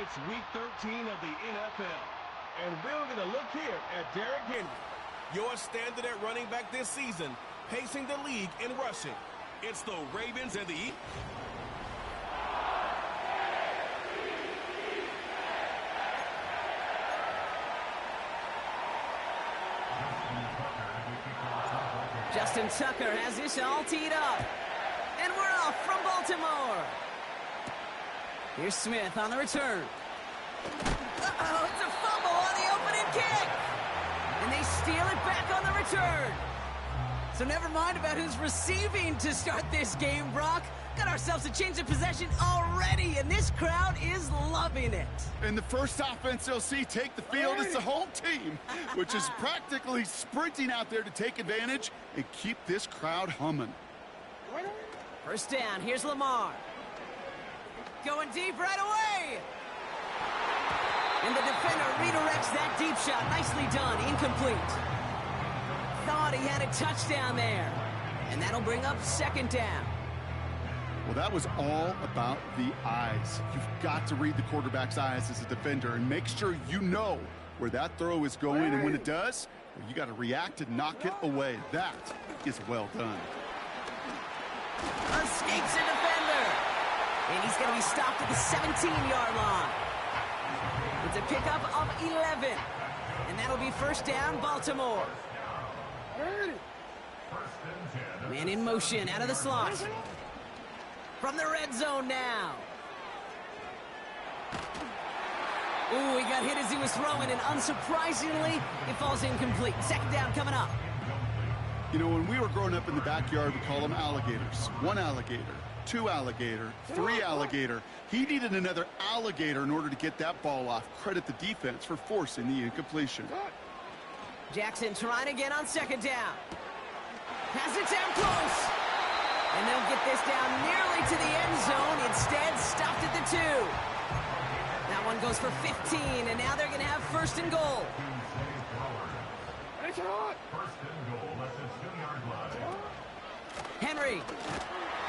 It's week 13 of the NFL, and we're going to look here at Derrick Henry. Your standard at running back this season, pacing the league in rushing. It's the Ravens and the Eagles. Justin Tucker has this all teed up. And we're off from Baltimore. Here's Smith on the return. Uh-oh, it's a fumble on the opening kick. And they steal it back on the return. So never mind about who's receiving to start this game, Brock. Got ourselves a change of possession already, and this crowd is loving it. And the first offense they'll see take the field is the home team, which is practically sprinting out there to take advantage and keep this crowd humming. First down, here's Lamar. Going deep right away. And the defender redirects that deep shot. Nicely done, incomplete. Thought he had a touchdown there. And that'll bring up second down. Well, that was all about the eyes. You've got to read the quarterback's eyes as a defender and make sure you know where that throw is going. And when it does, well, you got to react and knock it away. That is well done. Escapes a defender. And he's going to be stopped at the 17-yard line. It's a pickup of 11. And that'll be first down, Baltimore. Man in motion out of the slot. From the red zone now. Ooh, he got hit as he was throwing, and unsurprisingly, it falls incomplete. Second down coming up. You know, when we were growing up in the backyard, we called them alligators. One alligator, two alligator, three alligator. He needed another alligator in order to get that ball off. Credit the defense for forcing the incompletion. Jackson trying again on second down. Has it down close. And they'll get this down nearly to the end zone. Instead, stopped at the 2. That one goes for 15, and now they're going to have first and goal. Henry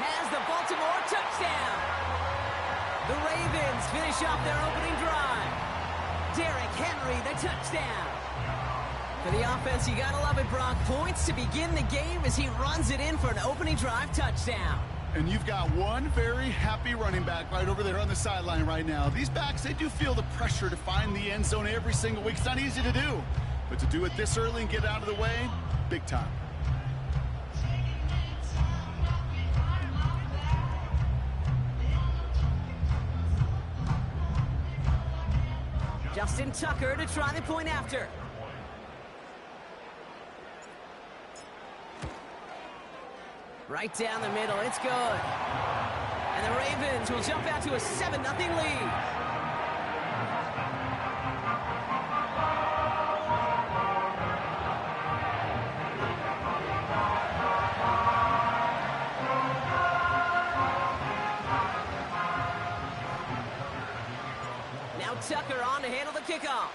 has the Baltimore touchdown. The Ravens finish off their opening drive. Derrick Henry, the touchdown. For the offense, you gotta love it, Brock. Points to begin the game as he runs it in for an opening drive touchdown. And you've got one very happy running back right over there on the sideline right now. These backs, they do feel the pressure to find the end zone every single week. It's not easy to do. But to do it this early and get out of the way, big time. Justin Tucker to try the point after. Right down the middle, it's good. And the Ravens will jump out to a 7-0 lead. Now Tucker on to handle the kickoff.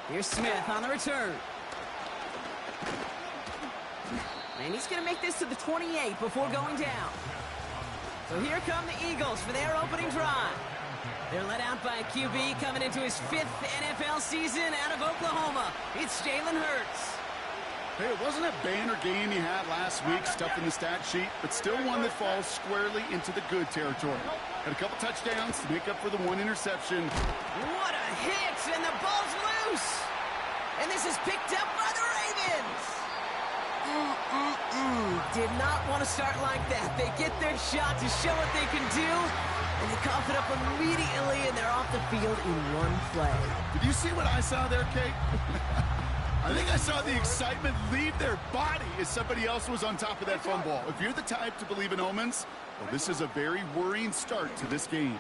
Here's Smith on the return. And he's going to make this to the 28 before going down. So here come the Eagles for their opening drive. They're led out by a QB coming into his 5th NFL season out of Oklahoma. It's Jalen Hurts. Hey, it wasn't a banner game he had last week, stuffed in the stat sheet, but still one that falls squarely into the good territory. Had a couple touchdowns to make up for the one interception. What a hit, and the ball's loose. And this is picked up by the Ravens. Did not want to start like that. They get their shot to show what they can do, and they cough it up immediately, and they're off the field in one play. Did you see what I saw there, Kate? I think I saw the excitement leave their body as somebody else was on top of that fumble. If you're the type to believe in omens, well, this is a very worrying start to this game.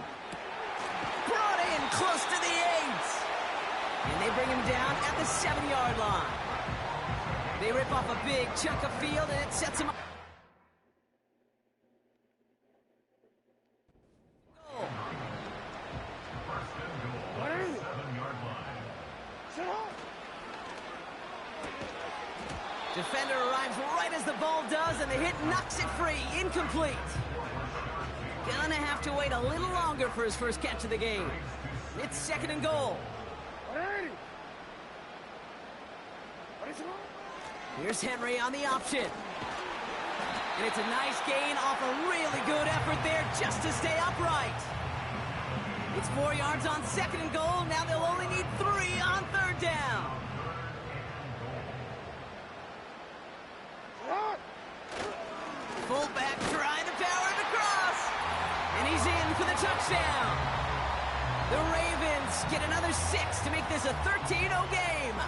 Brought in close to the 8. And they bring him down at the 7-yard line. They rip off a big chunk of field, and it sets him up. Defender arrives right as the ball does, and the hit knocks it free. Incomplete. Gonna have to wait a little longer for his first catch of the game. It's 2nd and goal. Here's Henry on the option. And it's a nice gain off a really good effort there just to stay upright. It's 4 yards on 2nd and goal. Now they'll only need 3 on 3rd down. Fullback trying to power it across. And he's in for the touchdown. The Ravens get another 6 to make this a 13-0 game.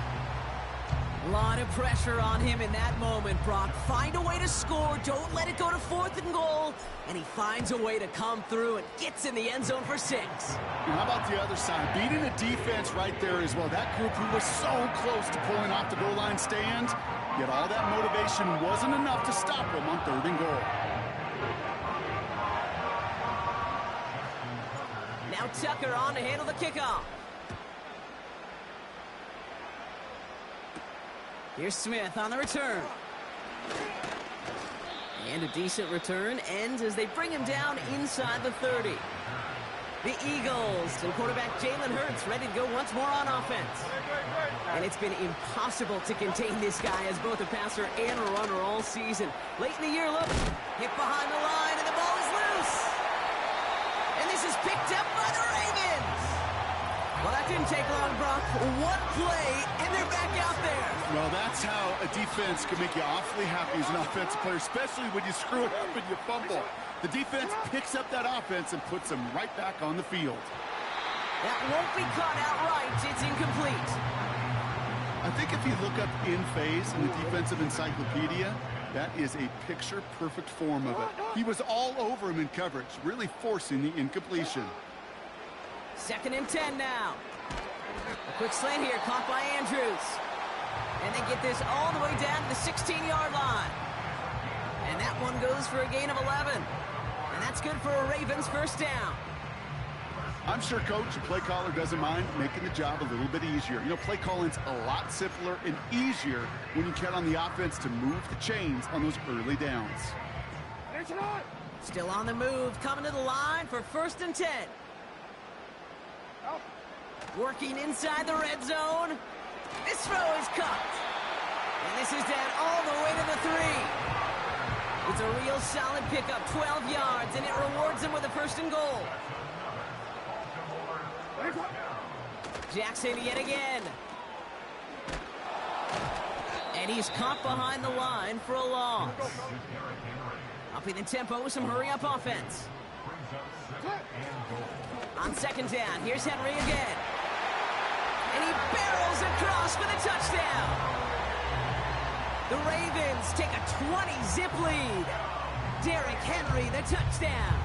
A lot of pressure on him in that moment, Brock. Find a way to score. Don't let it go to 4th and goal. And he finds a way to come through and gets in the end zone for 6. And how about the other side? Beating the defense right there as well. That group who was so close to pulling off the goal line stand, yet all that motivation wasn't enough to stop them on 3rd and goal. Now Tucker on to handle the kickoff. Here's Smith on the return. And a decent return ends as they bring him down inside the 30. The Eagles and quarterback Jalen Hurts ready to go once more on offense. And it's been impossible to contain this guy as both a passer and a runner all season. Late in the year, look, hit behind the line, and the ball is loose. And this is picked up by the Ravens. Well, that didn't take long, Brock. One play, and they're back out there. Well, that's how a defense can make you awfully happy as an offensive player, especially when you screw it up and you fumble. The defense picks up that offense and puts them right back on the field. That won't be caught outright. It's incomplete. I think if you look up in phase in the defensive encyclopedia, that is a picture-perfect form of it. He was all over him in coverage, really forcing the incompletion. 2nd and 10 now. A quick slant here, caught by Andrews. And they get this all the way down to the 16-yard line. And that one goes for a gain of 11. And that's good for a Ravens first down. I'm sure Coach and play caller doesn't mind making the job a little bit easier. You know, play calling's a lot simpler and easier when you count on the offense to move the chains on those early downs. Still on the move, coming to the line for 1st and 10. Working inside the red zone. This throw is caught. And this is down all the way to the 3. It's a real solid pickup, 12 yards, and it rewards him with a 1st and goal. Jackson yet again. And he's caught behind the line for a loss. Upping the tempo with some hurry-up offense. On 2nd down, here's Henry again. And he barrels across for the touchdown. The Ravens take a 20-zip lead. Derrick Henry, the touchdown.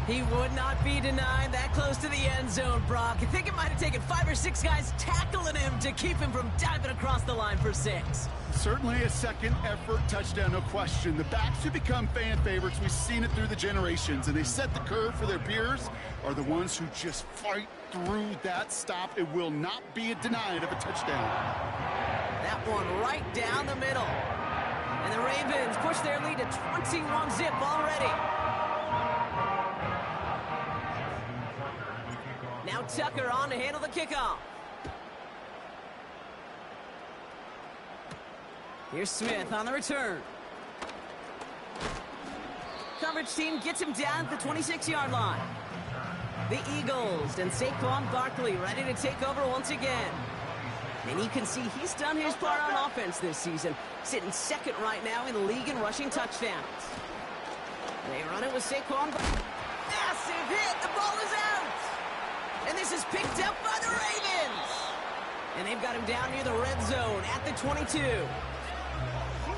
He would not be denied that close to the end zone, Brock. I think it might have taken 5 or 6 guys tackling him to keep him from diving across the line for 6. Certainly a second effort touchdown, no question. The backs who become fan favorites, we've seen it through the generations, and they set the curve for their peers, are the ones who just fight through that stop. It will not be denied of a touchdown. That one right down the middle. And the Ravens push their lead to 21-zip already. Now Tucker on to handle the kickoff. Here's Smith on the return. Coverage team gets him down at the 26-yard line. The Eagles and Saquon Barkley ready to take over once again. And you can see he's done his part on offense this season, sitting 2nd right now in the league in rushing touchdowns. They run it with Saquon. Massive hit. The ball is out. And this is picked up by the Ravens. And they've got him down near the red zone at the 22.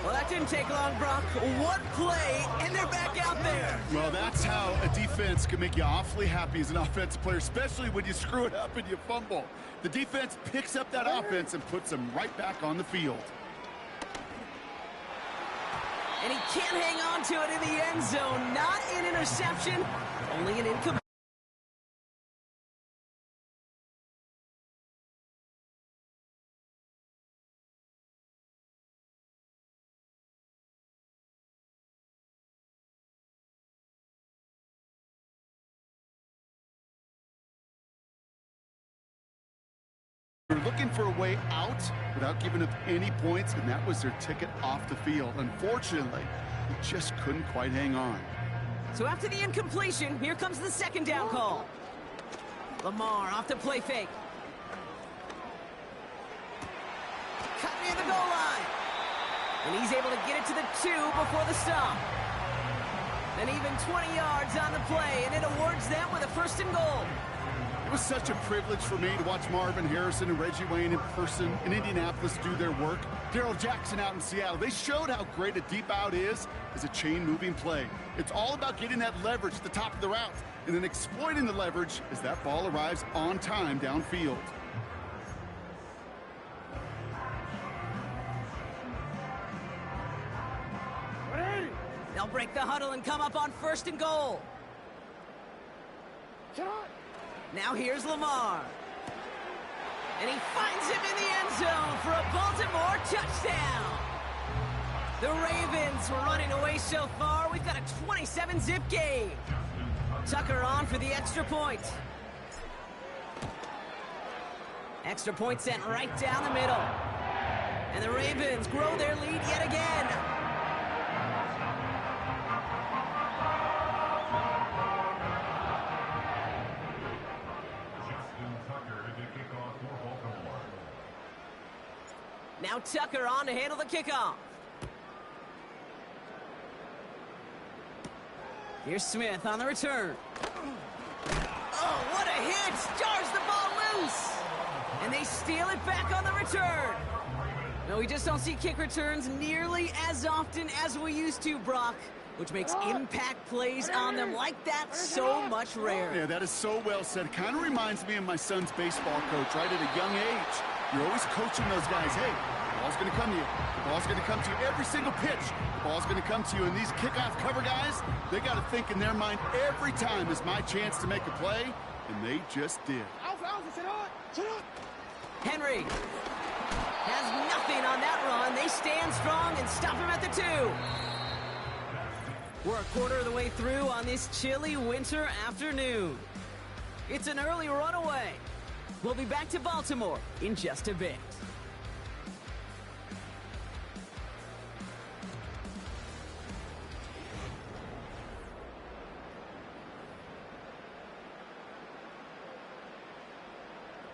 Well, that didn't take long, Brock. One play, and they're back out there. Well, that's how a defense can make you awfully happy as an offensive player, especially when you screw it up and you fumble. The defense picks up that offense and puts them right back on the field. And he can't hang on to it in the end zone. Not an interception, only an incomplete. They're looking for a way out without giving up any points, and that was their ticket off the field. Unfortunately, they just couldn't quite hang on. So after the incompletion, here comes the 2nd down call. Lamar off the play fake. Cut near the goal line. And he's able to get it to the 2 before the stop. And even 20 yards on the play, and it awards them with a 1st and goal. It was such a privilege for me to watch Marvin Harrison and Reggie Wayne in person in Indianapolis do their work. Darrell Jackson out in Seattle. They showed how great a deep out is as a chain-moving play. It's all about getting that leverage at the top of the route and then exploiting the leverage as that ball arrives on time downfield. They'll break the huddle and come up on 1st and goal. Now here's Lamar. And he finds him in the end zone for a Baltimore touchdown. The Ravens were running away so far. We've got a 27-zip game. Tucker on for the extra point. Extra point sent right down the middle. And the Ravens grow their lead yet again. Now Tucker on to handle the kickoff. Here's Smith on the return. Oh, what a hit! Jars the ball loose! And they steal it back on the return. No, we just don't see kick returns nearly as often as we used to, Brock, which makes impact plays on them like that so much rarer. Yeah, that is so well said. Kind of reminds me of my son's baseball coach, right? At a young age, you're always coaching those guys, hey, ball's going to come to you. The ball's going to come to you every single pitch. The ball's going to come to you. And these kickoff cover guys, they got to think in their mind every time is my chance to make a play, and they just did. Henry has nothing on that run. They stand strong and stop him at the 2. We're a quarter of the way through on this chilly winter afternoon. It's an early runaway. We'll be back to Baltimore in just a bit.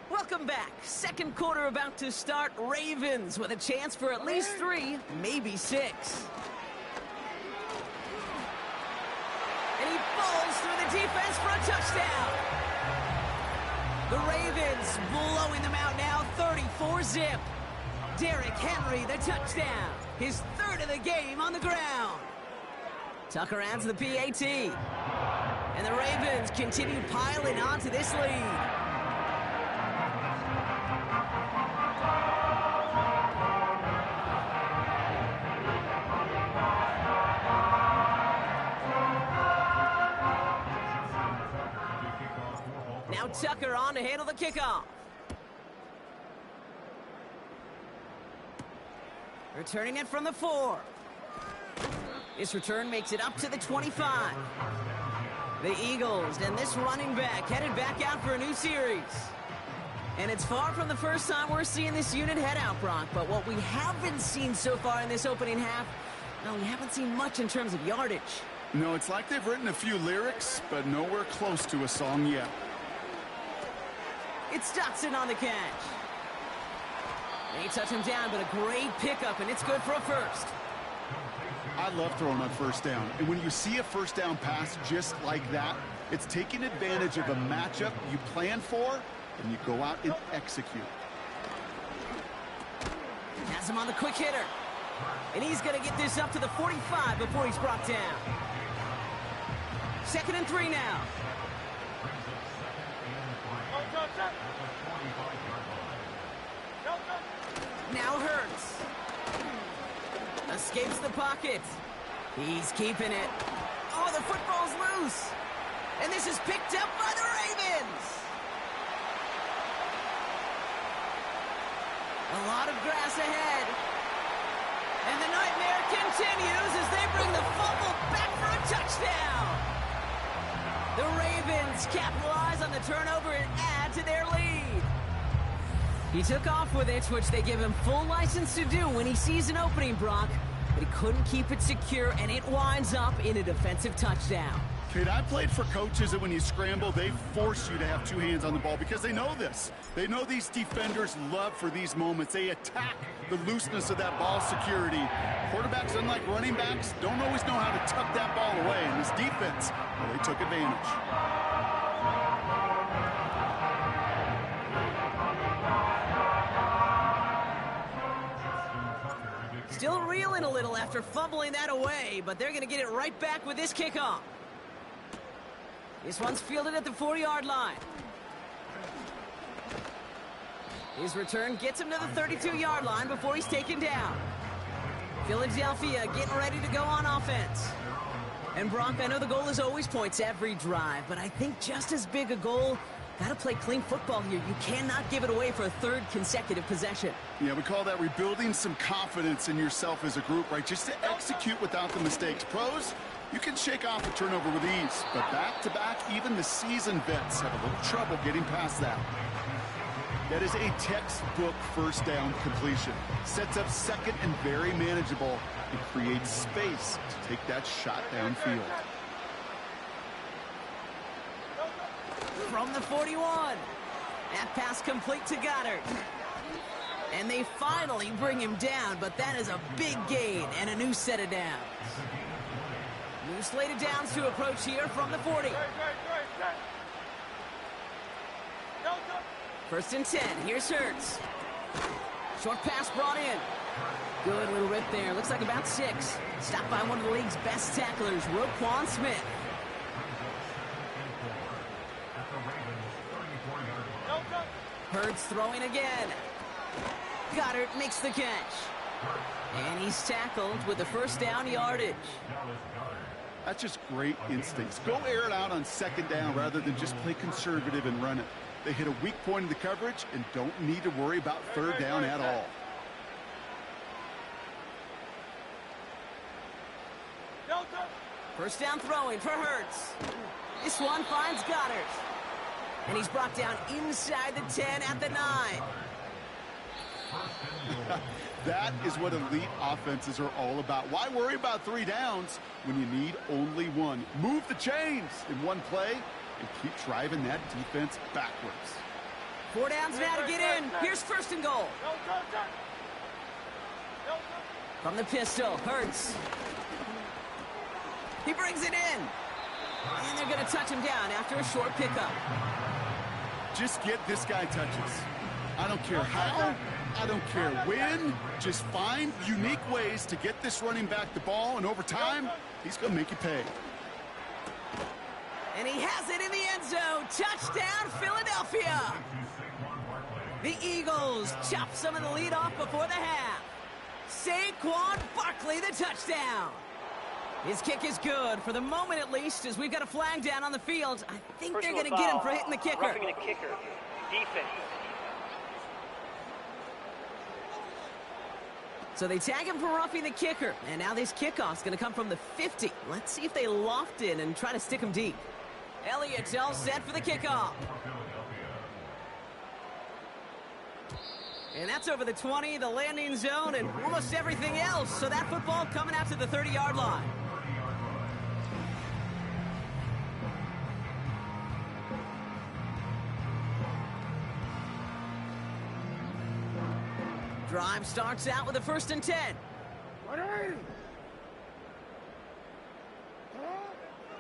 Welcome back. Second quarter about to start. Ravens with a chance for at least 3, maybe 6. And he falls through the defense for a touchdown. The Ravens blowing them out now, 34-zip. Derrick Henry, the touchdown. His 3rd of the game on the ground. Tucker adds the PAT. And the Ravens continue piling onto this lead. Now Tucker on to handle the kickoff. Returning it from the 4. This return makes it up to the 25. The Eagles and this running back headed back out for a new series. And it's far from the first time we're seeing this unit head out, Brock. But what we haven't seen so far in this opening half, no, we haven't seen much in terms of yardage. No, it's like they've written a few lyrics, but nowhere close to a song yet. It's Dotson on the catch. They touch him down, but a great pickup, and it's good for a first. I love throwing on first down. And when you see a first down pass just like that, it's taking advantage of a matchup you plan for, and you go out and execute. Has him on the quick hitter. And he's going to get this up to the 45 before he's brought down. 2nd and 3 now. Now Hurts. Escapes the pocket. He's keeping it. Oh, the football's loose. And this is picked up by the Ravens. A lot of grass ahead. And the nightmare continues as they bring the fumble back for a touchdown. The Ravens capitalize on the turnover and add to their lead. He took off with it, which they give him full license to do when he sees an opening, Brock. But he couldn't keep it secure, and it winds up in a defensive touchdown. Kid, I played for coaches that when you scramble, they force you to have 2 hands on the ball because they know this. They know these defenders love for these moments. They attack the looseness of that ball security. Quarterbacks, unlike running backs, don't always know how to tuck that ball away. And this defense, well, they took advantage. Still reeling a little after fumbling that away, but they're going to get it right back with this kickoff. This one's fielded at the 40-yard line. His return gets him to the 32-yard line before he's taken down. Philadelphia getting ready to go on offense. And Brock, I know the goal is always points every drive, but I think just as big a goal, got to play clean football here. You cannot give it away for a 3rd consecutive possession. Yeah, we call that rebuilding some confidence in yourself as a group, right? Just to execute without the mistakes. Pros, you can shake off a turnover with ease, but back-to-back, even the seasoned vets have a little trouble getting past that. That is a textbook first down completion. Sets up 2nd and very manageable and creates space to take that shot downfield. From the 41. That pass complete to Goddard. And they finally bring him down, but that is a big gain and a new set of downs. New slate of downs to approach here from the 40. 1st and 10. Here's Hurts. Short pass brought in. Good little rip there. Looks like about 6. Stopped by one of the league's best tacklers, Roquan Smith. Hurts throwing again. Goddard makes the catch. And he's tackled with the first down yardage. That's just great instincts. Go air it out on second down rather than just play conservative and run it. They hit a weak point in the coverage and don't need to worry about third down at all. First down throwing for Hurts. This one finds Goddard. And he's brought down inside the 10 at the 9. That is what elite offenses are all about. Why worry about 3 downs when you need only 1? Move the chains in one play and keep driving that defense backwards. 4 downs now to get in. Here's first and goal. From the pistol, Hurts. He brings it in. And they're going to touch him down after a short pickup. Just get this guy touches. I don't care how, I don't care when. Just find unique ways to get this running back the ball, and over time, he's going to make you pay. And he has it in the end zone. Touchdown, Philadelphia. The Eagles chop some of the lead off before the half. Saquon Barkley, the touchdown. His kick is good, for the moment at least, as we've got a flag down on the field. I think they're going to get him for hitting the kicker. Roughing the kicker. Defense. So they tag him for roughing the kicker. And now this kickoff's going to come from the 50. Let's see if they loft it and try to stick him deep. Elliott's all set for the kickoff. And that's over the 20, the landing zone, and almost everything else. So that football coming out to the 30-yard line. Drive starts out with a 1st and 10.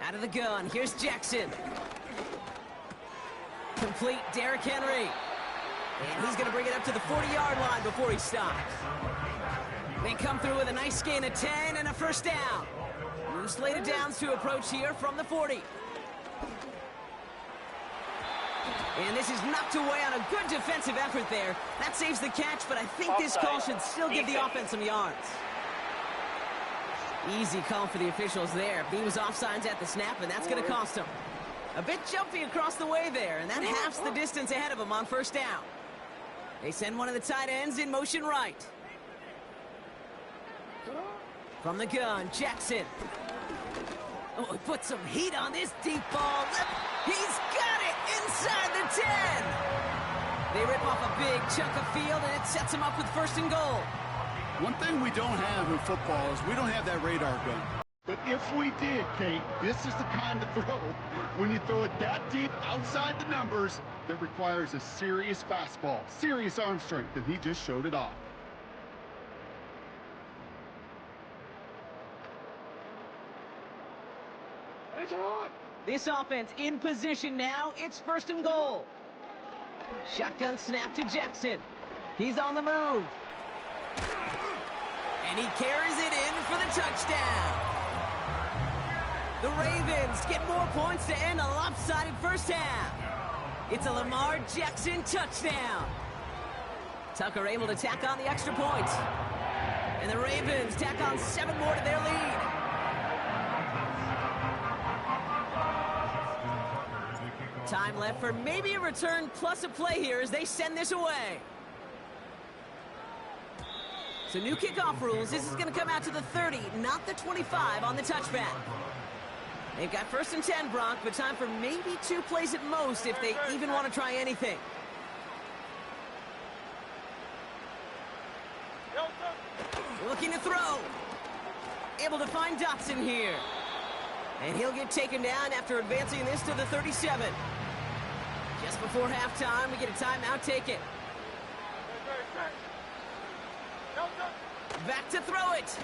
Out of the gun, here's Jackson. Complete, Derrick Henry. And he's going to bring it up to the 40-yard line before he stops. They come through with a nice gain of 10 and a first down. New slate of downs to approach here from the 40. And this is knocked away on a good defensive effort there. That saves the catch, but I think this call should still give the offense some yards. Easy call for the officials there. He was offsides at the snap, and that's going to cost him. A bit jumpy across the way there, and that halves the distance ahead of him on first down. They send one of the tight ends in motion right. From the gun, Jackson. Oh, he put some heat on this deep ball. He's got it inside the 10. They rip off a big chunk of field, and it sets him up with 1st and goal. One thing we don't have in football is we don't have that radar gun. But if we did, Kate, this is the kind of throw, when you throw it that deep outside the numbers, that requires a serious fastball, serious arm strength, and he just showed it off. This offense in position now. It's 1st and goal. Shotgun snap to Jackson. He's on the move. And he carries it in for the touchdown. The Ravens get more points to end a lopsided first half. It's a Lamar Jackson touchdown. Tucker able to tack on the extra point. And the Ravens tack on 7 more to their lead. Time left for maybe a return plus a play here as they send this away. So new kickoff rules. This is going to come out to the 30, not the 25 on the touchback. They've got 1st and 10, Brock, but time for maybe 2 plays at most if they even want to try anything. Looking to throw. Able to find Dotson here. And he'll get taken down after advancing this to the 37. Just before halftime, we get a timeout taken. Back to throw it.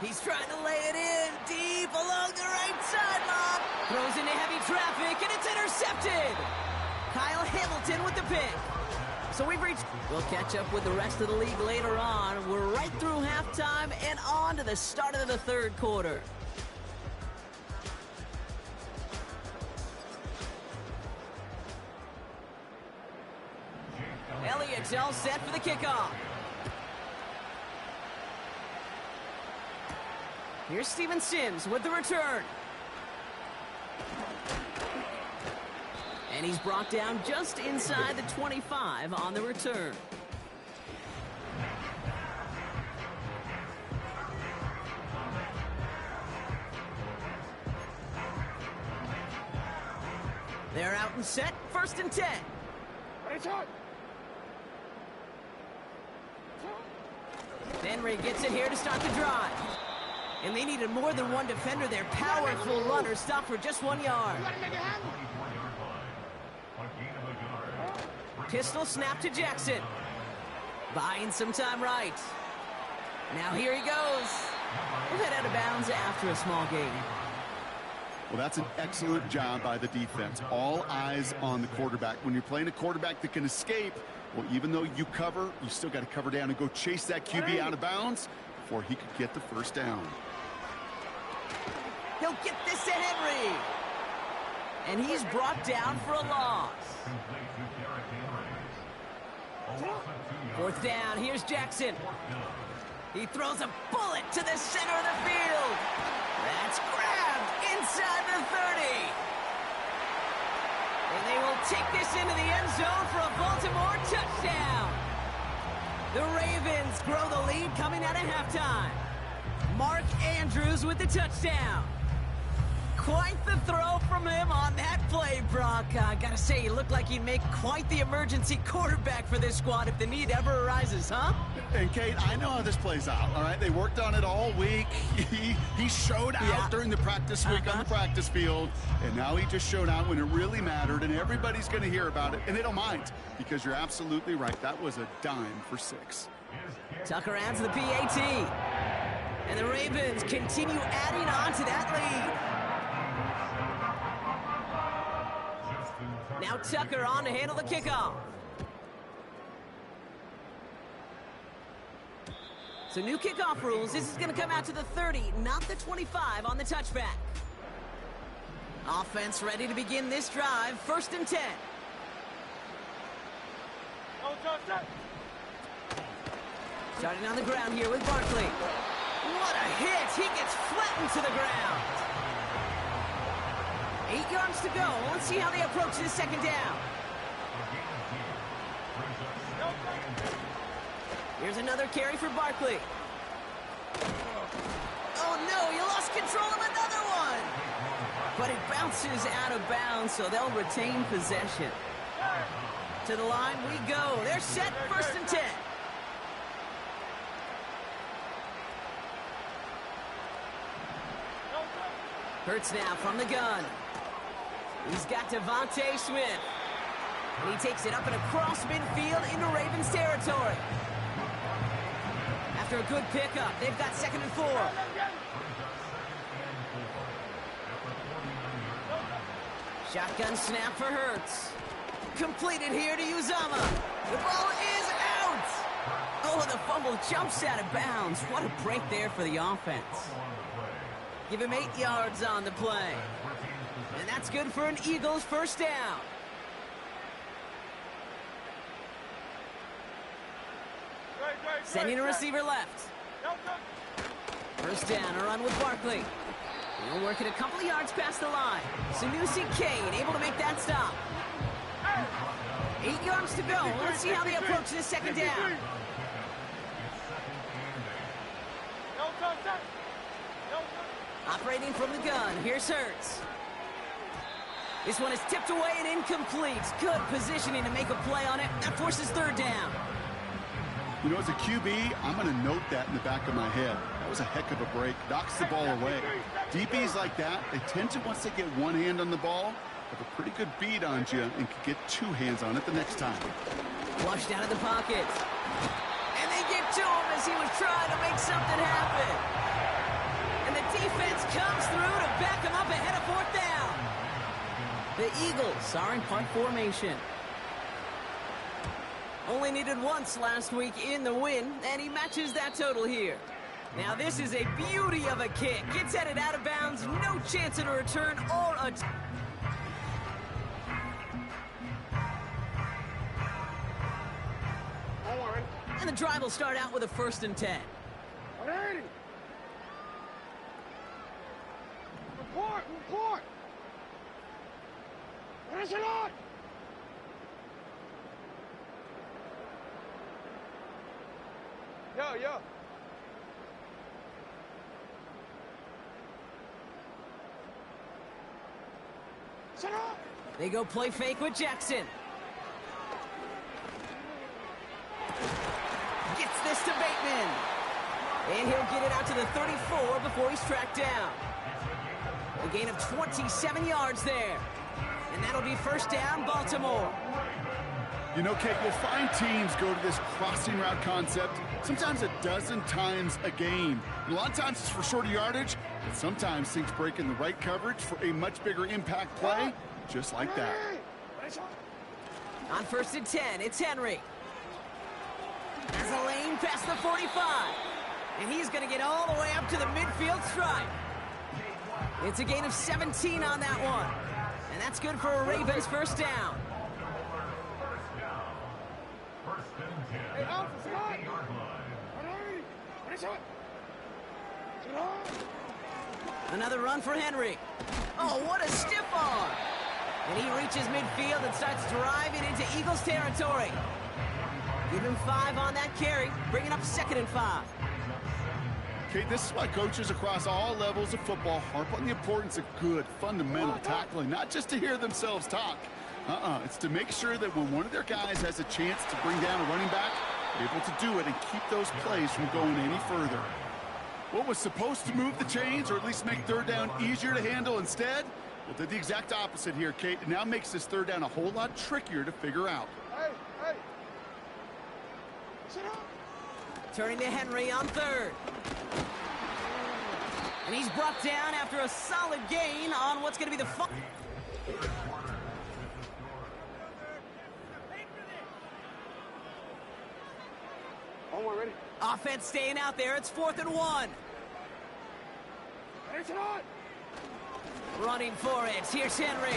He's trying to lay it in deep along the right sideline. Throws into heavy traffic, and it's intercepted. Kyle Hamilton with the pick. So we'll catch up with the rest of the league later on. We're right through halftime and on to the start of the 3rd quarter. It's all set for the kickoff. Here's Steven Sims with the return. And he's brought down just inside the 25 on the return. They're out and set, 1st and 10. Henry gets it here to start the drive. And they needed more than one defender. Their powerful runner stopped for just 1 yard. Pistol snap to Jackson. Buying some time right. Now here he goes. We'll head out of bounds after a small gain. Well, that's an excellent job by the defense. All eyes on the quarterback. When you're playing a quarterback that can escape, well, even though you cover, you still got to cover down and go chase that QB out of bounds before he could get the first down. He'll get this to Henry. And he's brought down for a loss. 4th down, here's Jackson. He throws a bullet to the center of the field. That's grabbed inside the 30. And they will take this into the end zone for a Baltimore touchdown. The Ravens grow the lead coming out of halftime. Mark Andrews with the touchdown. Quite the throw from him on that play, Brock. I gotta say, he looked like he'd make quite the emergency quarterback for this squad if the need ever arises, huh? And, Kate, I know how this plays out, all right? They worked on it all week. He showed out during the practice week on the practice field, and now he just showed out when it really mattered, and everybody's going to hear about it, and they don't mind, because you're absolutely right. That was a dime for 6. Tucker adds the PAT, and the Ravens continue adding on to that lead. Now Tucker on to handle the kickoff. So new kickoff rules. This is going to come out to the 30, not the 25 on the touchback. Offense ready to begin this drive. 1st and 10. Starting on the ground here with Barkley. What a hit. He gets flattened to the ground. 8 yards to go. Let's see how they approach this 2nd down. Here's another carry for Barkley. Oh no, you lost control of another one. But it bounces out of bounds, so they'll retain possession. To the line we go. They're set, 1st and 10. Hurts now from the gun. He's got Devontae Smith. And he takes it up and across midfield into Ravens territory. After a good pickup, they've got 2nd and 4. Shotgun snap for Hurts. Completed here to Uzama. The ball is out. Oh, the fumble jumps out of bounds. What a break there for the offense. Give him 8 yards on the play. And that's good for an Eagles 1st down. Sending a receiver left. 1st down, a run with Barkley. He'll work it a couple of yards past the line. Sanusi Kane able to make that stop. 8 yards to go. Let's see how they approach this 2nd down. Operating from the gun, here's Hurts. This one is tipped away and incomplete. Good positioning to make a play on it. That forces 3rd down. You know, as a QB, I'm going to note that in the back of my head. That was a heck of a break. Knocks the ball away. DBs like that, they tend to, once they get one hand on the ball, have a pretty good beat on you and can get 2 hands on it the next time. Flushed out of the pocket. And they get to him as he was trying to make something happen. And the defense comes through to back him up ahead of 4th down. The Eagles are in punt formation. Only needed once last week in the win, and he matches that total here. Now this is a beauty of a kick. Gets headed out of bounds, no chance at a return or a... And the drive will start out with a 1st and 10. Report! Finish it on! Yo. Sit up! They go play fake with Jackson. Gets this to Bateman. And he'll get it out to the 34 before he's tracked down. A gain of 27 yards there. And that'll be 1st down, Baltimore. You know, Kate, you'll find teams go to this crossing route concept sometimes a dozen times a game. A lot of times it's for shorter yardage, but sometimes things break in the right coverage for a much bigger impact play, just like that. On 1st and 10, it's Henry. Has a lane past the 45. And he's going to get all the way up to the midfield stripe. It's a gain of 17 on that one. And that's good for a Ravens 1st down. Another run for Henry. Oh, what a stiff arm. And he reaches midfield and starts driving into Eagles territory. Give him 5 on that carry, bringing up 2nd and 5. Okay, this is why coaches across all levels of football harp on the importance of good, fundamental tackling, not just to hear themselves talk. It's to make sure that when one of their guys has a chance to bring down a running back, they're able to do it and keep those plays from going any further. What was supposed to move the chains, or at least make 3rd down easier to handle instead, well, did the exact opposite here, Kate. It now makes this 3rd down a whole lot trickier to figure out. Hey! Sit up! Turning to Henry on 3rd. And he's brought down after a solid gain on what's going to be the... Ready? Offense staying out there. It's 4th and 1. Finish it on! Running for it. Here's Henry.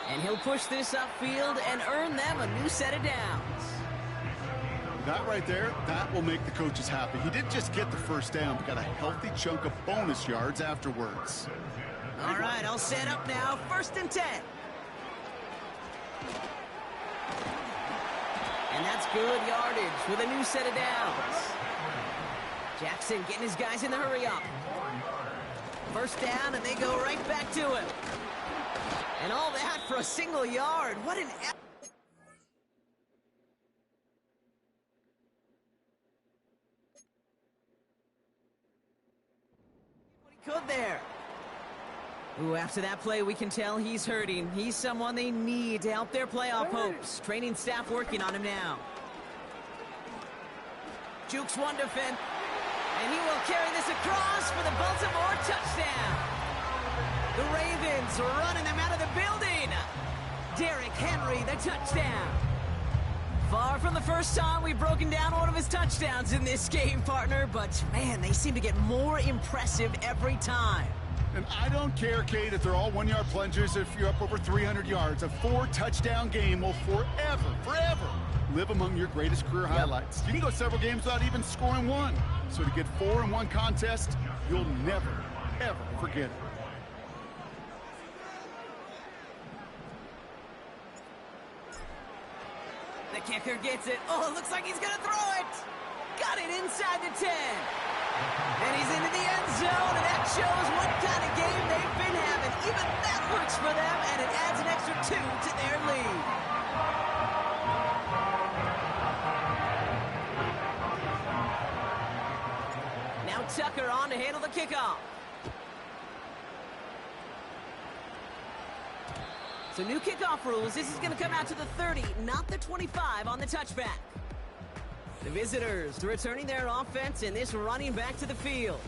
And he'll push this upfield and earn them a new set of downs. That right there, that will make the coaches happy. He didn't just get the 1st down, but got a healthy chunk of bonus yards afterwards. All right, I'll set up now. 1st and 10. And that's good yardage with a new set of downs. Jackson getting his guys in the hurry up. 1st down, and they go right back to him. And all that for a single yard. What an... Good there. Ooh, after that play, we can tell he's hurting. He's someone they need to help their playoff hopes. Training staff working on him now. Jukes one defend, and he will carry this across for the Baltimore touchdown. The Ravens running them out of the building. Derrick Henry, the touchdown. Far from the first time we've broken down one of his touchdowns in this game, partner, but man, they seem to get more impressive every time. And I don't care, Kate, if they're all 1-yard plungers, if you're up over 300 yards. A 4-touchdown game will forever live among your greatest career highlights. You can go several games without even scoring one. So to get 4 in one contest, you'll never, ever forget it. The kicker gets it. Oh, it looks like he's going to throw it. Got it inside the 10. And he's into the end zone, and that shows what kind of game they've been having. Even that works for them, and it adds an extra 2 to their lead. Now Tucker on to handle the kickoff. So new kickoff rules. This is going to come out to the 30, not the 25 on the touchback. The visitors returning their offense and this running back to the field.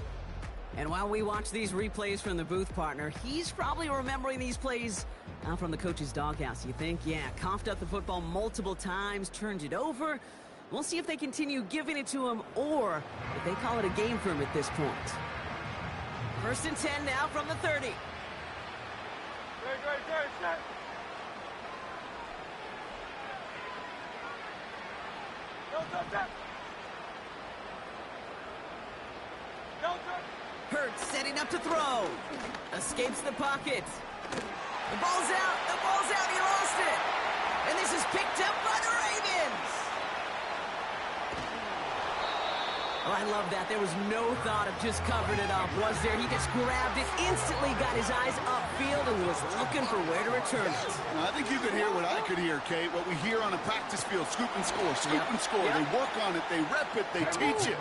And while we watch these replays from the booth, partner, he's probably remembering these plays from the coach's doghouse, you think? Yeah, coughed up the football multiple times, turned it over. We'll see if they continue giving it to him or if they call it a game for him at this point. 1st and 10 now from the 30. Set. Hurts setting up to throw. Escapes the pocket. The ball's out. The ball's out. He lost it. And this is picked up by the Ravens. Oh, I love that. There was no thought of just covering it up, was there? He just grabbed it, instantly got his eyes upfield, and was looking for where to return it. Now, I think you could hear what I could hear, Kate. What we hear on a practice field, scoop and score, scoop and score. They work on it, they rep it, they teach it.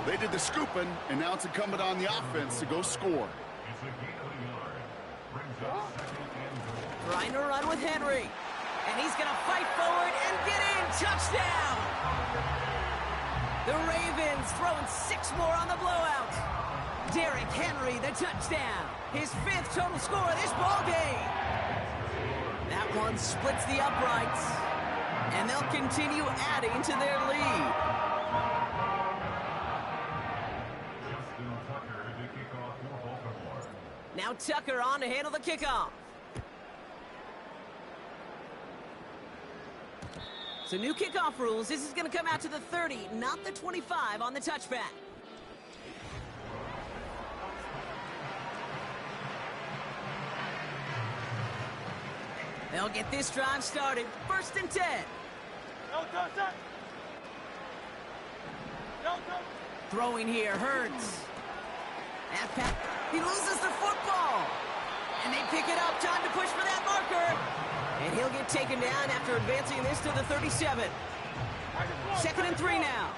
They did the scooping, and now it's incumbent on the offense to go score. Trying to run with Henry. And he's going to fight forward and get in. Touchdown! The Ravens throwing 6 more on the blowout. Derrick Henry, the touchdown. His 5th total score of this ball game. That one splits the uprights. And they'll continue adding to their lead. Now Tucker on to handle the kickoff. So new kickoff rules. This is going to come out to the 30, not the 25 on the touchback. They'll get this drive started. 1st and 10. Throwing here, Hurts. He loses the football. And they pick it up. Time to push for that marker. And he'll get taken down after advancing this to the 37. 2nd and 3 now.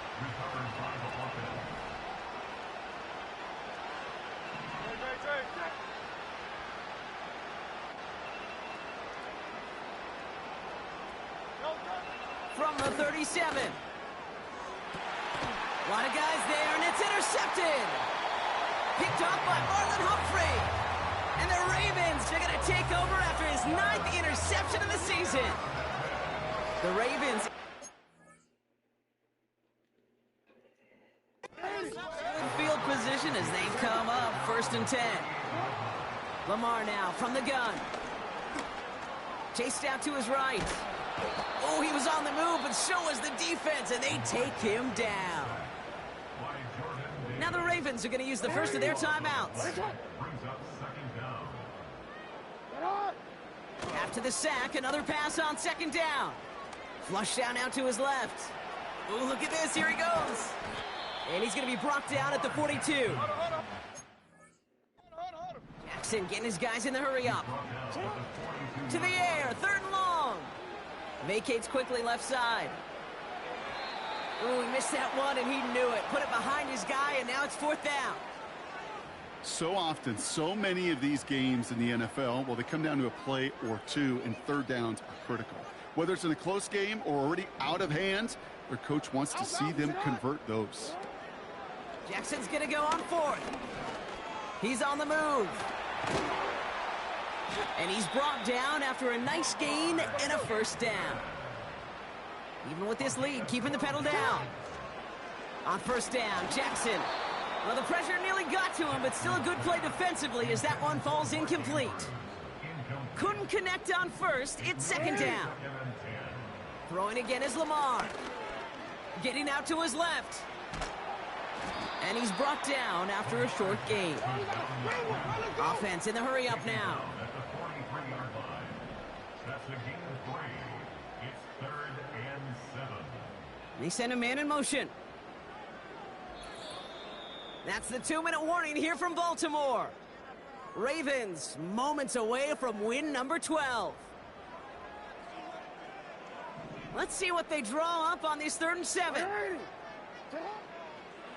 From the 37. A lot of guys there, and it's intercepted. Picked off by Marlon Humphrey. And the Ravens are going to take over after his 9th interception of the season. The Ravens. Good field position as they come up. 1st and 10. Lamar now from the gun. Chased out to his right. Oh, he was on the move, but so was the defense, and they take him down. Now the Ravens are going to use the first of their timeouts. After the sack, another pass on 2nd down. Flush down out to his left. Oh, look at this. Here he goes. And he's going to be brought down at the 42. Jackson getting his guys in the hurry up. To the air. 3rd and long. Vacates quickly left side. Oh, he missed that one, and he knew it. Put it behind his guy, and now it's 4th down. So often, so many of these games in the NFL, well, they come down to a play or two, and 3rd downs are critical. Whether it's in a close game or already out of hand, their coach wants to see them convert those. Jackson's going to go on 4th. He's on the move. And he's brought down after a nice gain and a 1st down. Even with this lead, keeping the pedal down. On 1st down, Jackson. Well, the pressure nearly got to him, but still a good play defensively as that one falls incomplete. Couldn't connect on 1st. It's 2nd down. Throwing again is Lamar. Getting out to his left. And he's brought down after a short gain. Offense in the hurry up now. They send a man in motion. That's the 2-minute warning here from Baltimore. Ravens moments away from win number 12. Let's see what they draw up on this 3rd and 7.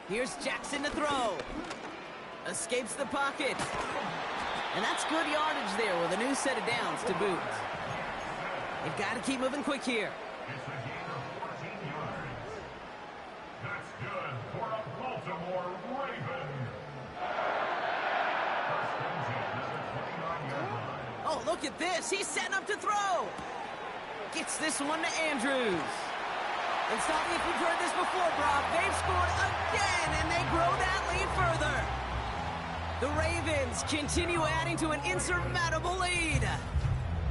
Here's Jackson to throw. Escapes the pocket. And that's good yardage there with a new set of downs to boot. They've got to keep moving quick here. That's good for a Baltimore Raven. Oh, look at this. He's setting up to throw. Gets this one to Andrews. And stop me if you've heard this before, Brock. They've scored again, and they grow that lead further. The Ravens continue adding to an insurmountable lead.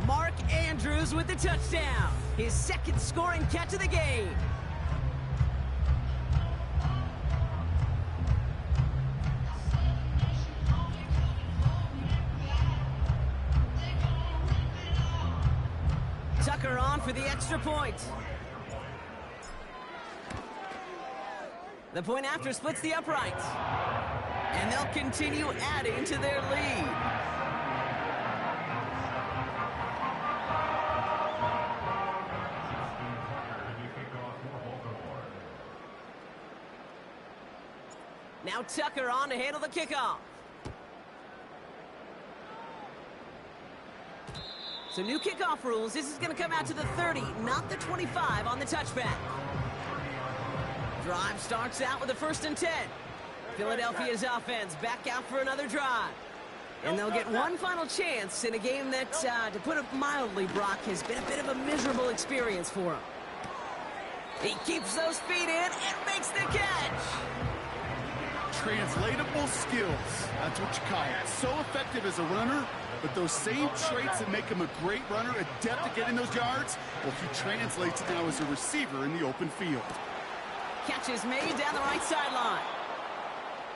Mark Andrews with the touchdown. His 2nd scoring catch of the game. Tucker on for the extra point. The point after splits the uprights. And they'll continue adding to their lead. Now Tucker on to handle the kickoff. So new kickoff rules. This is going to come out to the 30, not the 25 on the touchback. Drive starts out with a 1st and 10. Philadelphia's offense back out for another drive. And they'll get one final chance in a game that, to put it mildly, Brock, has been a bit of a miserable experience for him. He keeps those feet in and makes the catch. Translatable skills. That's what you call it. So effective as a runner, but those same traits that make him a great runner, adept at getting those yards, well, he translates it now as a receiver in the open field. Catch is made down the right sideline.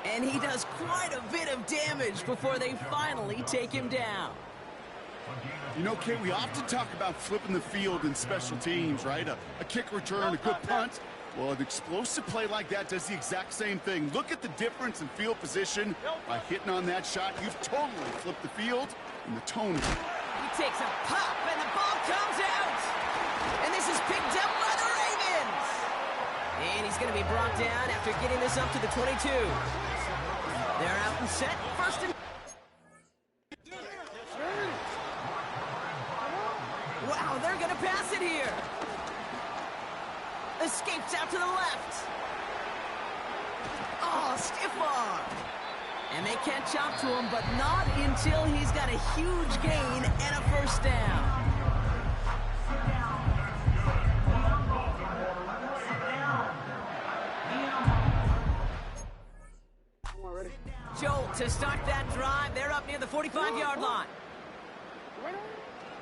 And he does quite a bit of damage before they finally take him down. You know, Kate, we often talk about flipping the field in special teams, right? A kick return, a good punt. Well, an explosive play like that does the exact same thing. Look at the difference in field position. By hitting on that shot, you've totally flipped the field and the tone. He takes a pop, and the ball comes out. And this is picked up by the Ravens. And he's going to be brought down after getting this up to the 22. They're out and set. 1st and... Wow, they're going to pass it here. Escapes out to the left. Oh, stiff arm. And they catch up to him, but not until he's got a huge gain and a 1st down. Joel to start that drive. They're up near the 45-yard line.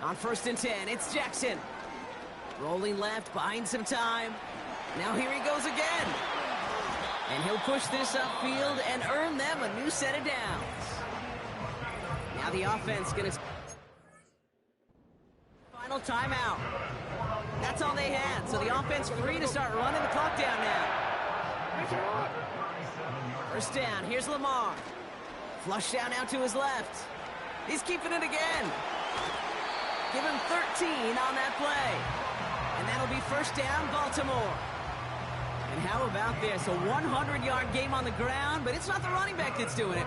On 1st and 10, it's Jackson. Rolling left, buying some time. Now here he goes again. And he'll push this upfield and earn them a new set of downs. Now the offense going to... Final timeout. That's all they had. So the offense free to start running the clock down now. 1st down. Here's Lamar. Flush down out to his left. He's keeping it again. Give him 13 on that play. And that'll be 1st down, Baltimore. And how about this? A 100-yard game on the ground, but it's not the running back that's doing it.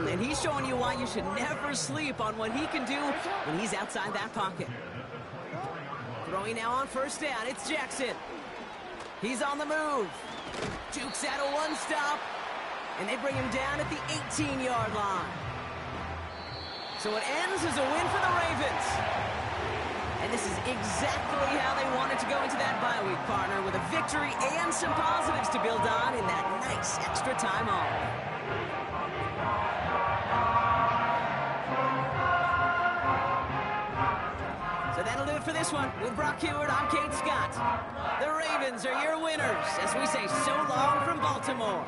And he's showing you why you should never sleep on what he can do when he's outside that pocket. Throwing now on 1st down, it's Jackson. He's on the move. Jukes out a one-stop, and they bring him down at the 18-yard line. So it ends as a win for the Ravens. And this is exactly how they wanted to go into that bye week, partner, with a victory and some positives to build on in that nice extra time off. So that'll do it for this one. With Brock Heward, I'm Kate Scott. The Ravens are your winners as we say so long from Baltimore.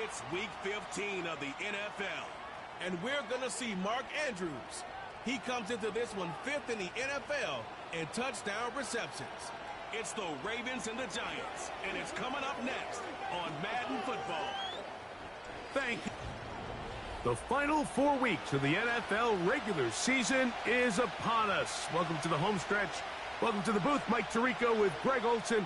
It's Week 15 of the NFL, and we're going to see Mark Andrews. He comes into this one 5th in the NFL in touchdown receptions. It's the Ravens and the Giants, and it's coming up next on Madden Football. Thank you. The final 4 weeks of the NFL regular season is upon us. Welcome to the home stretch. Welcome to the booth. Mike Tirico with Greg Olson.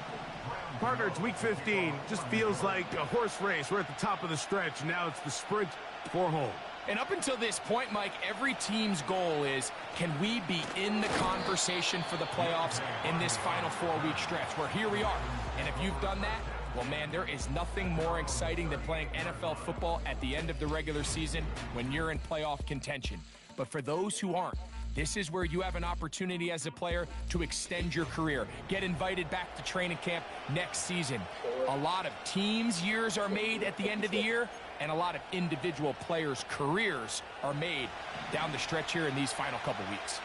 Partner, it's Week 15. Just feels like a horse race. We're at the top of the stretch. Now it's the sprint for home. And up until this point, Mike, every team's goal is, can we be in the conversation for the playoffs in this final 4-week stretch? Where here we are. And if you've done that, well, man, there is nothing more exciting than playing NFL football at the end of the regular season when you're in playoff contention. But for those who aren't, this is where you have an opportunity as a player to extend your career, get invited back to training camp next season. A lot of teams' years are made at the end of the year, and a lot of individual players' careers are made down the stretch here in these final couple weeks.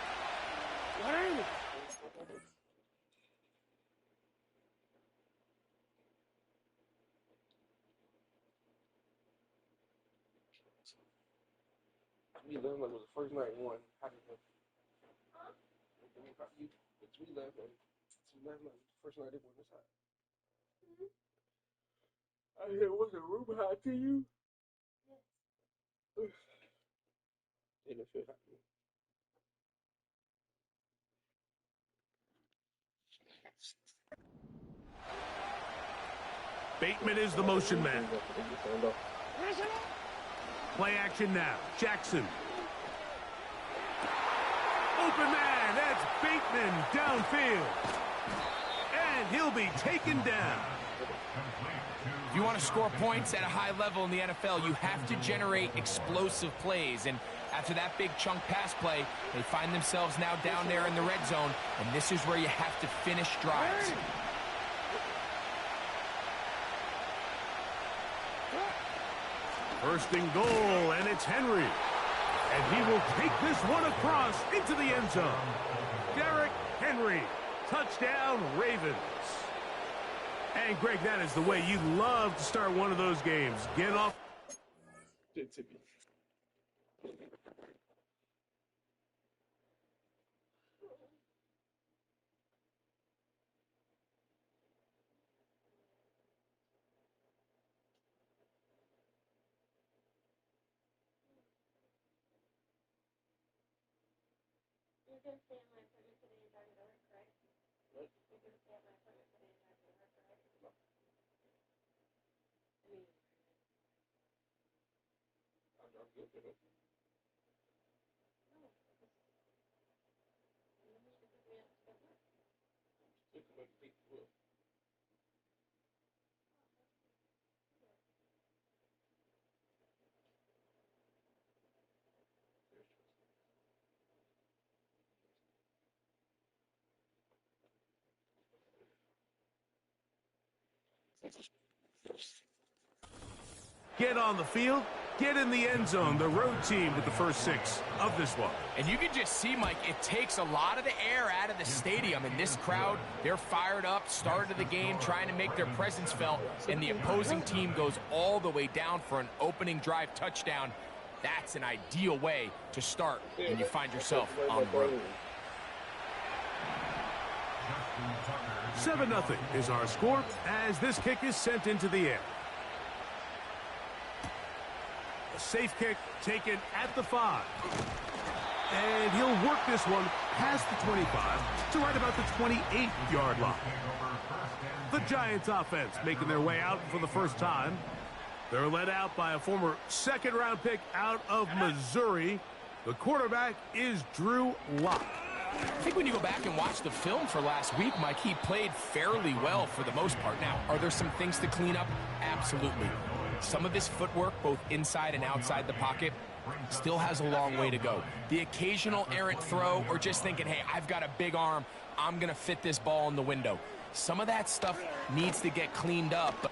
We left like it was the first night one. How did you? We left like last night. First night they went this hot. I said, was the room hot to you? Yes. It didn't feel hot to me. Bateman is the motion man. Play action now. Jackson. Open man. That's Bateman downfield. And he'll be taken down. If you want to score points at a high level in the NFL, you have to generate explosive plays. And after that big chunk pass play, they find themselves now down there in the red zone. And this is where you have to finish drives. First and goal, and it's Henry. And he will take this one across into the end zone. Derrick Henry, touchdown Ravens. And Greg, that is the way you love to start one of those games. Get off. Get on the field, get in the end zone. The road team with the first 6 of this one. And you can just see, Mike, it takes a lot of the air out of the stadium. And this crowd, they're fired up, start of the game, trying to make their presence felt. And the opposing team goes all the way down for an opening drive touchdown. That's an ideal way to start when you find yourself on the road. 7-0 is our score as this kick is sent into the air. A safe kick taken at the 5. And he'll work this one past the 25 to right about the 28-yard line. The Giants offense making their way out for the first time. They're led out by a former second-round pick out of Missouri. The quarterback is Drew Lock. I think when you go back and watch the film for last week, Mike, he played fairly well for the most part. Now, are there some things to clean up? Absolutely. Some of his footwork, both inside and outside the pocket, still has a long way to go. The occasional errant throw or just thinking, hey, I've got a big arm, I'm going to fit this ball in the window. Some of that stuff needs to get cleaned up.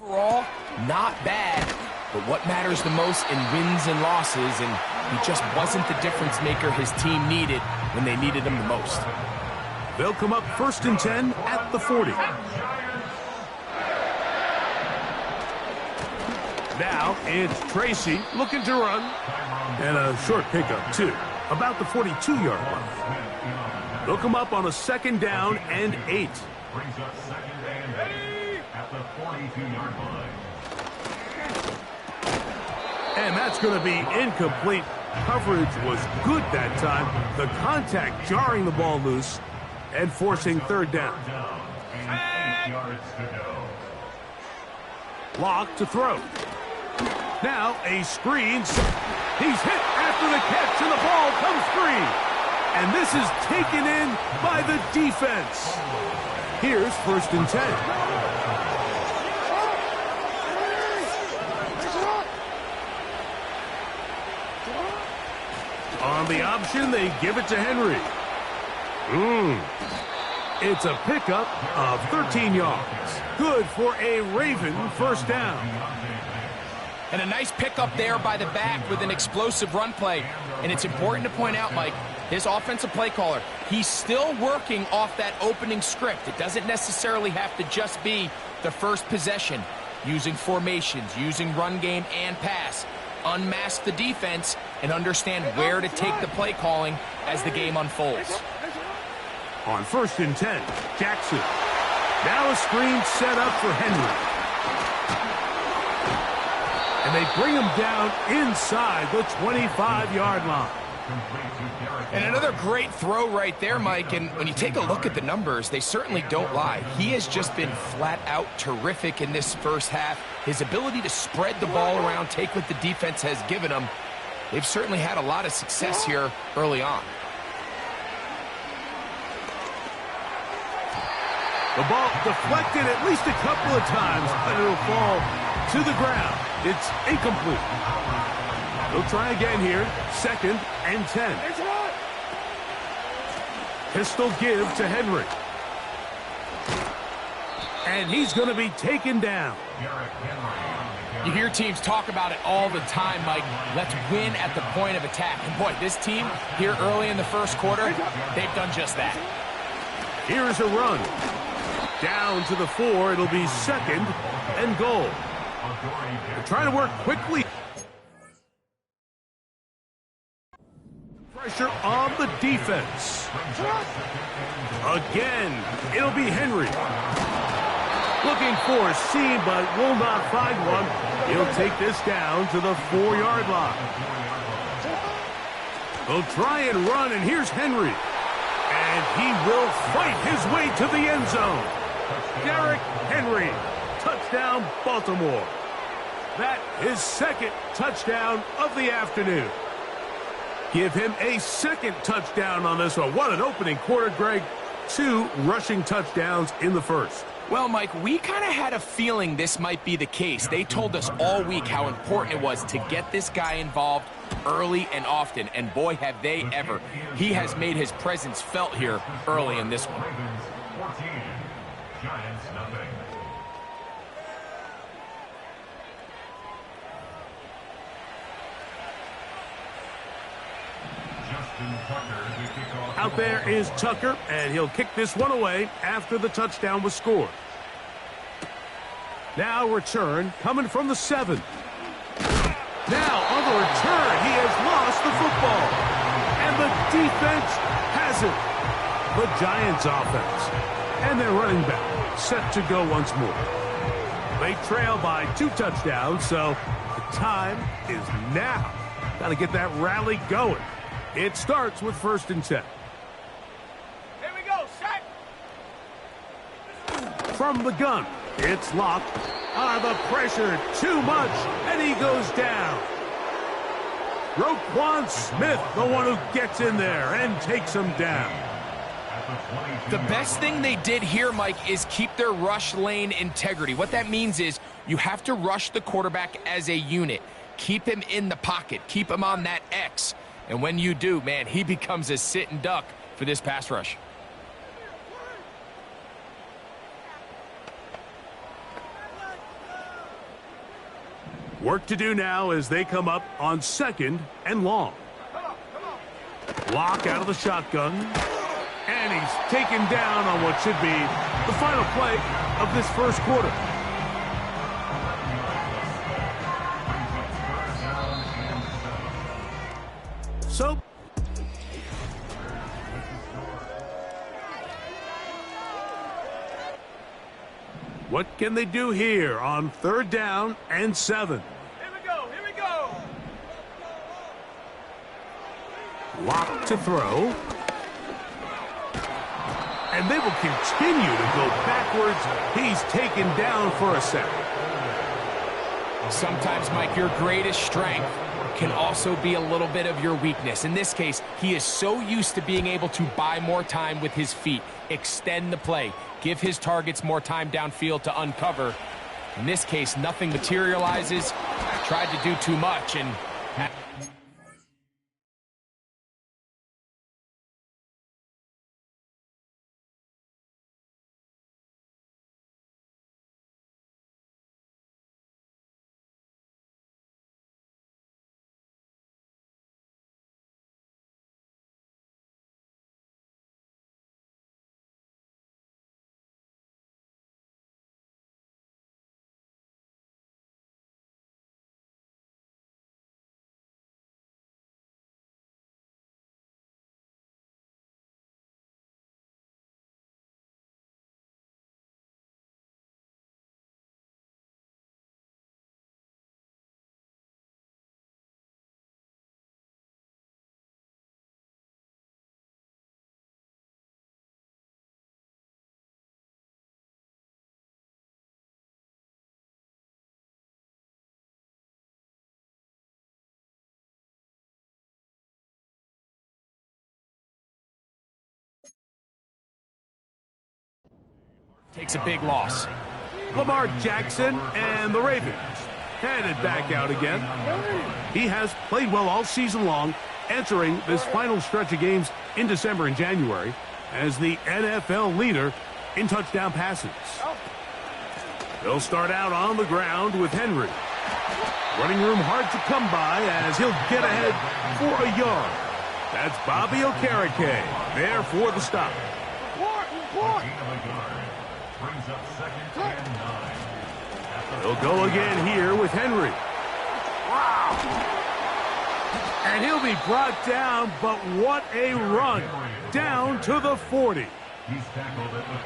Overall, not bad, but what matters the most in wins and losses, and he just wasn't the difference maker his team needed when they needed him the most. They'll come up 1st and 10 at the 40. Now it's Tracy looking to run, and a short pickup too, about the 42-yard line. They'll come up on a 2nd down and 8. Brings up 2nd and 8 at the 42-yard line. And that's going to be incomplete. Coverage was good that time. The contact jarring the ball loose and forcing 3rd down. And 8 yards to go. Lock to throw. Now a screen. He's hit after the catch, and the ball comes free. And this is taken in by the defense. Here's 1st and 10. On the option, they give it to Henry. It's a pickup of 13 yards. Good for a Raven 1st down. And a nice pickup there by the back with an explosive run play. And it's important to point out, Mike, his offensive play caller, he's still working off that opening script. It doesn't necessarily have to just be the first possession. Using formations, using run game and pass. Unmask the defense and understand where to take the play calling as the game unfolds. On 1st and 10, Jackson. Now a screen set up for Henry. And they bring him down inside the 25-yard line. And another great throw right there, Mike. And when you take a look at the numbers, they certainly don't lie. He has just been flat out terrific in this first half. His ability to spread the ball around, take what the defense has given him. They've certainly had a lot of success here early on. The ball deflected at least a couple of times, but it'll fall to the ground. It's incomplete. They'll try again here. 2nd and 10. Pistol give to Henry. And he's going to be taken down. You hear teams talk about it all the time, Mike. Let's win at the point of attack. And boy, this team here early in the first quarter, they've done just that. Here's a run. Down to the 4. It'll be 2nd and goal. They're trying to work quickly. Pressure on the defense. Again, it'll be Henry. Looking for a seam, but will not find one. He'll take this down to the 4-yard line. They'll try and run, and here's Henry. And he will fight his way to the end zone. Derrick Henry, touchdown Baltimore. That is 2nd touchdown of the afternoon. Give him a 2nd touchdown on this one. What an opening quarter, Greg. 2 rushing touchdowns in the first. Well, Mike, we kind of had a feeling this might be the case. They told us all week how important it was to get this guy involved early and often, and boy, have they ever. He has made his presence felt here early in this one. Ravens 14, Giants nothing. Out there is Tucker, and he'll kick this one away after the touchdown was scored. Now return coming from the 7. Now on the return, he has lost the football. And the defense has it. The Giants offense. And their running back set to go once more. They trail by 2 touchdowns, so the time is now. Got to get that rally going. It starts with 1st and 10. Here we go, set. From the gun, it's locked. The pressure, too much, and he goes down. Roquan Smith, the one who gets in there and takes him down. The best thing they did here, Mike, is keep their rush lane integrity. What that means is you have to rush the quarterback as a unit. Keep him in the pocket. Keep him on that X. And when you do, man, he becomes a sitting duck for this pass rush. Work to do now as they come up on 2nd and long. Lock out of the shotgun. And he's taken down on what should be the final play of this first quarter. So, what can they do here on 3rd down and 7? Here we go, here we go. Lock to throw. And they will continue to go backwards. He's taken down for a sack. Sometimes, Mike, your greatest strength can also be a little bit of your weakness. In this case, he is so used to being able to buy more time with his feet, extend the play, give his targets more time downfield to uncover. In this case, nothing materializes. Tried to do too much, and takes a big loss. Lamar Jackson and the Ravens headed back out again. He has played well all season long, entering this final stretch of games in December and January as the NFL leader in touchdown passes. They'll start out on the ground with Henry. Running room hard to come by as he'll get ahead for a yard. That's Bobby Okereke there for the stop. He'll go again here with Henry. And he'll be brought down, but what a run down to the 40.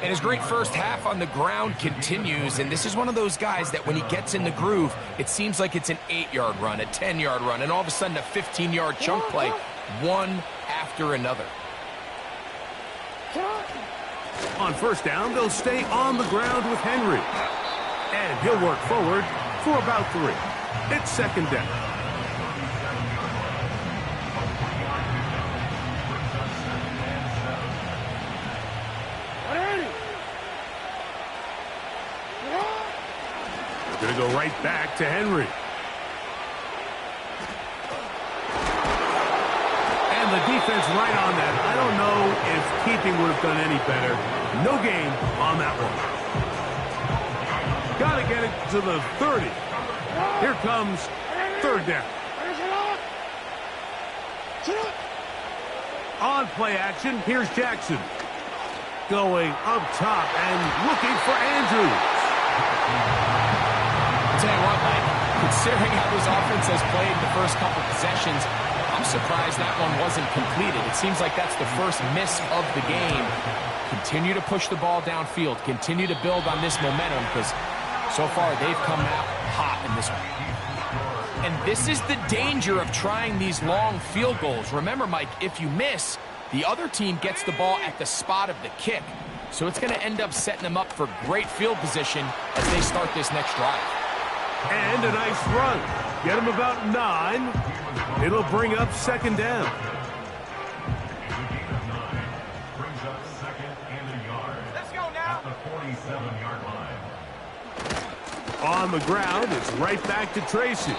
And his great first half on the ground continues, and this is one of those guys that when he gets in the groove, it seems like it's an 8-yard run, a 10-yard run, and all of a sudden a 15-yard chunk play, one after another. On first down, they'll stay on the ground with Henry. And he'll work forward for about 3. It's 2nd down. Going to go right back to Henry. And the defense right on that. I don't know if keeping would have done any better. No gain on that one. Got to get it to the 30. Here comes 3rd down. On play action, here's Jackson. Going up top and looking for Andrews. I'll tell you what, Mike, considering how this offense has played the first couple possessions, I'm surprised that one wasn't completed. It seems like that's the first miss of the game. Continue to push the ball downfield. Continue to build on this momentum because so far they've come out hot in this one. And this is the danger of trying these long field goals. Remember, Mike, if you miss, the other team gets the ball at the spot of the kick. So it's going to end up setting them up for great field position as they start this next drive. And a nice run. Get them about 9. It'll bring up 2nd down. Let's go now. On the ground, it's right back to Tracy.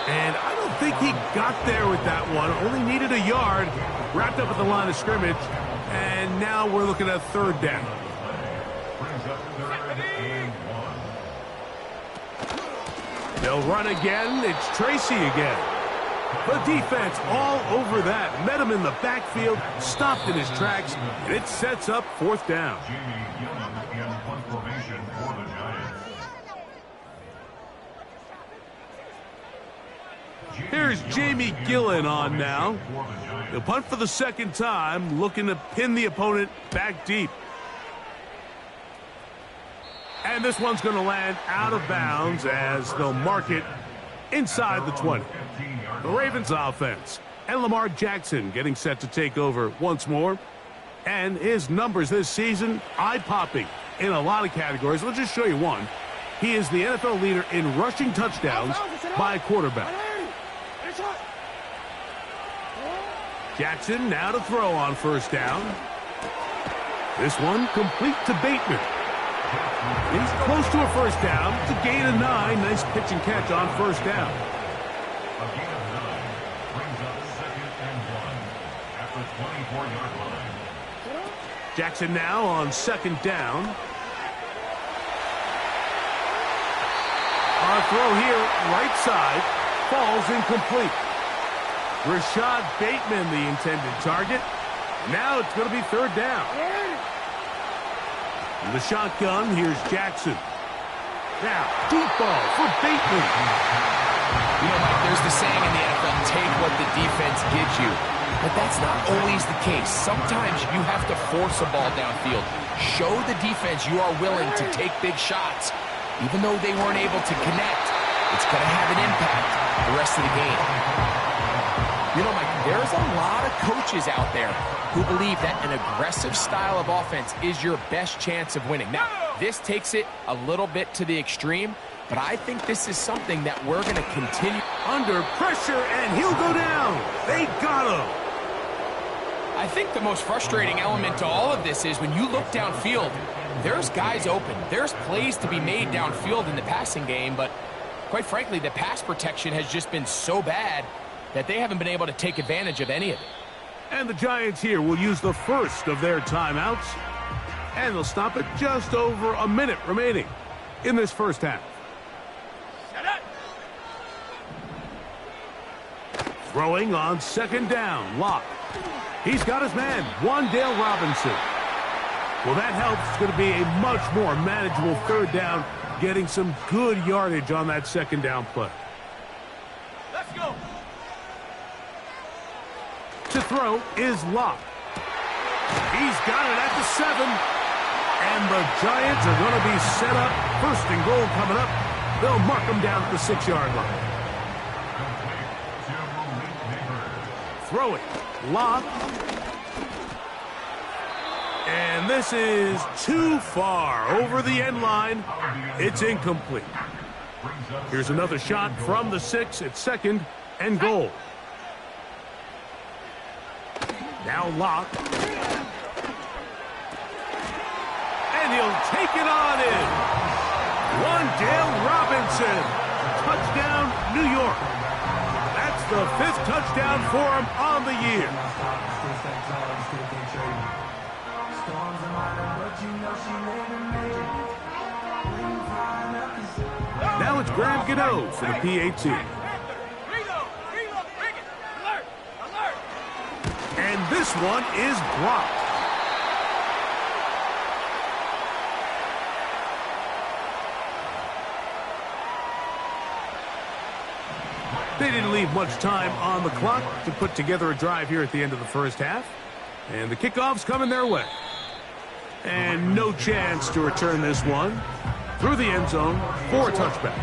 And I don't think he got there with that one. Only needed a yard. Wrapped up at the line of scrimmage. And now we're looking at 3rd down. They'll run again. It's Tracy again. The defense all over that. Met him in the backfield, stopped in his tracks, and it sets up fourth down. Here's Jamie Gillen on now. He'll punt for the second time, looking to pin the opponent back deep. And this one's going to land out of bounds as they'll mark it inside the 20. The Ravens offense. And Lamar Jackson getting set to take over once more. And his numbers this season, eye-popping in a lot of categories. Let's just show you one. He is the NFL leader in rushing touchdowns by a quarterback. Jackson now to throw on first down. This one complete to Bateman. He's close to a first down to gain a 9. Nice pitch and catch on first down. A gain of 9 brings up 2nd and 1 at the 24-yard line. Jackson now on second down. Our throw here, right side, falls incomplete. Rashad Bateman, the intended target. Now it's going to be third down. In the shotgun, here's Jackson. Now, deep ball for Bateman. You know, Mike, there's the saying in the NFL, take what the defense gives you. But that's not always the case. Sometimes you have to force a ball downfield. Show the defense you are willing to take big shots. Even though they weren't able to connect, it's going to have an impact the rest of the game. You know, Mike, there's a lot of coaches out there who believe that an aggressive style of offense is your best chance of winning. Now, this takes it a little bit to the extreme, but I think this is something that we're going to continue. Under pressure, and he'll go down. They got him. I think the most frustrating element to all of this is when you look downfield, there's guys open. There's plays to be made downfield in the passing game, but quite frankly, the pass protection has just been so bad that they haven't been able to take advantage of any of it. And the Giants here will use the first of their timeouts. And they'll stop at just over a minute remaining in this first half. Throwing on second down, Locke. He's got his man, Wan'Dale Robinson. Well, that helps. It's going to be a much more manageable third down, getting some good yardage on that second down play. Let's go. To throw is Locke. He's got it at the 7. And the Giants are going to be set up. First and goal coming up. They'll mark them down at the 6-yard line. Throwing. Locke. And this is too far over the end line. It's incomplete. Here's another shot from the 6 at second and goal. Now Locke. And he'll take it on in. Wan'Dale Robinson. Touchdown, New York. That's the 5th touchdown for him on the year. Now it's Graham Gano for the PAT. And this one is blocked. They didn't leave much time on the clock to put together a drive here at the end of the first half. And the kickoff's coming their way. And no chance to return this one through the end zone for a touchback.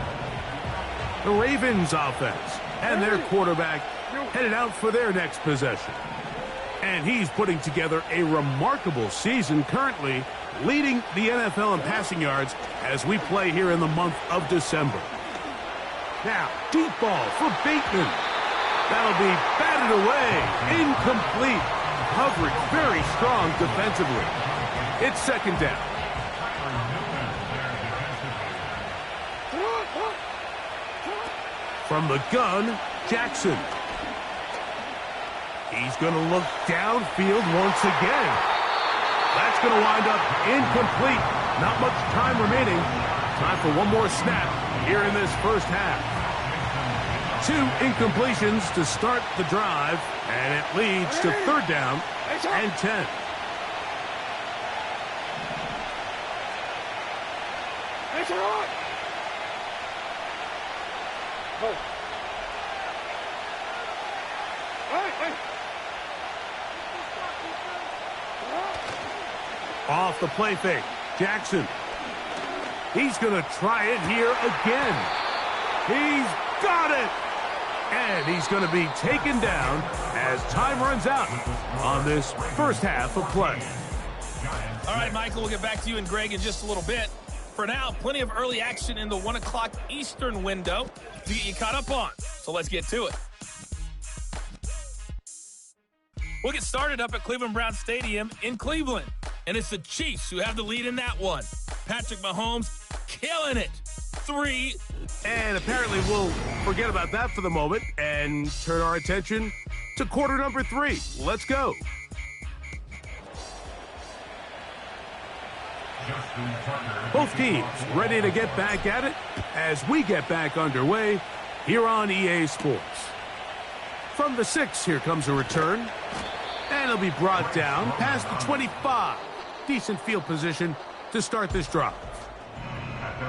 The Ravens offense and their quarterback headed out for their next possession. And he's putting together a remarkable season, currently leading the NFL in passing yards as we play here in the month of December. Now, deep ball for Bateman. That'll be batted away. Incomplete. Coverage very strong defensively. It's second down. From the gun, Jackson. He's going to look downfield once again. That's going to wind up incomplete. Not much time remaining. Time for one more snap. here in this first half. 2 incompletions to start the drive, and it leads to 3rd down and 10. Off the play fake, Jackson. He's going to try it here again. He's got it! And he's going to be taken down as time runs out on this first half of play. All right, Michael, we'll get back to you and Greg in just a little bit. For now, plenty of early action in the 1 o'clock Eastern window to get you caught up on. So let's get to it. We'll get started up at Cleveland Brown Stadium in Cleveland. And it's the Chiefs who have the lead in that one. Patrick Mahomes killing it. 3. And apparently we'll forget about that for the moment and turn our attention to quarter number 3. Let's go. Both teams ready to get back at it as we get back underway here on EA Sports. From the 6, here comes a return. And it'll be brought down past the 25. Decent field position to start this drive.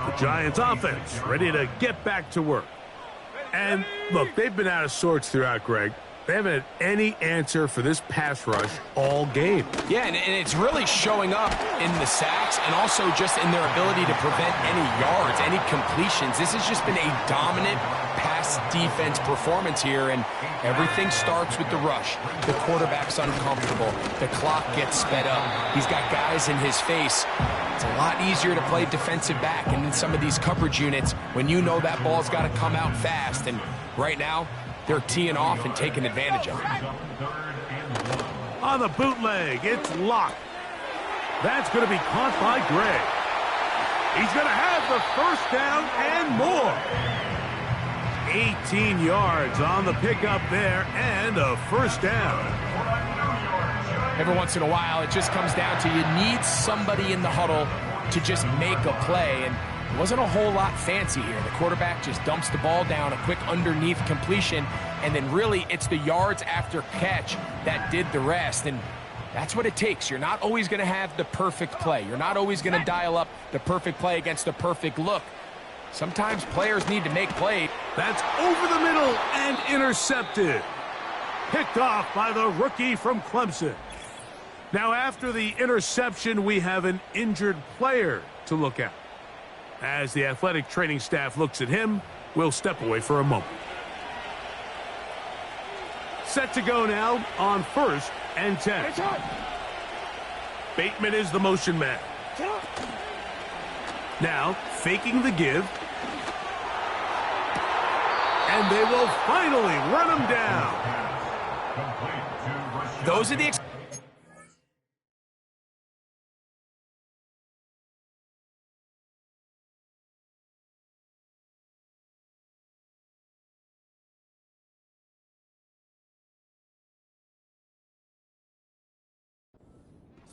The Giants offense ready to get back to work. And look, they've been out of sorts throughout, Greg. They haven't had any answer for this pass rush all game. Yeah, and it's really showing up in the sacks and also just in their ability to prevent any yards, any completions. This has just been a dominant pass defense performance here, and everything starts with the rush. The quarterback's uncomfortable. The clock gets sped up. He's got guys in his face. It's a lot easier to play defensive back, and in some of these coverage units, when you know that ball's got to come out fast, and right now, they're teeing off and taking advantage of it. On the bootleg, it's locked. That's going to be caught by Gray. He's going to have the first down and more. 18 yards on the pickup there and a first down. Every once in a while, it just comes down to you need somebody in the huddle to just make a play, and it wasn't a whole lot fancy here. The quarterback just dumps the ball down, a quick underneath completion, and then really it's the yards after catch that did the rest, and that's what it takes. You're not always going to have the perfect play. You're not always going to dial up the perfect play against the perfect look. Sometimes players need to make plays. That's over the middle and intercepted. Picked off by the rookie from Clemson. Now after the interception, we have an injured player to look at. As the athletic training staff looks at him, we'll step away for a moment. Set to go now on 1st and 10. Bateman is the motion man. Now faking the give. And they will finally run him down. Those are the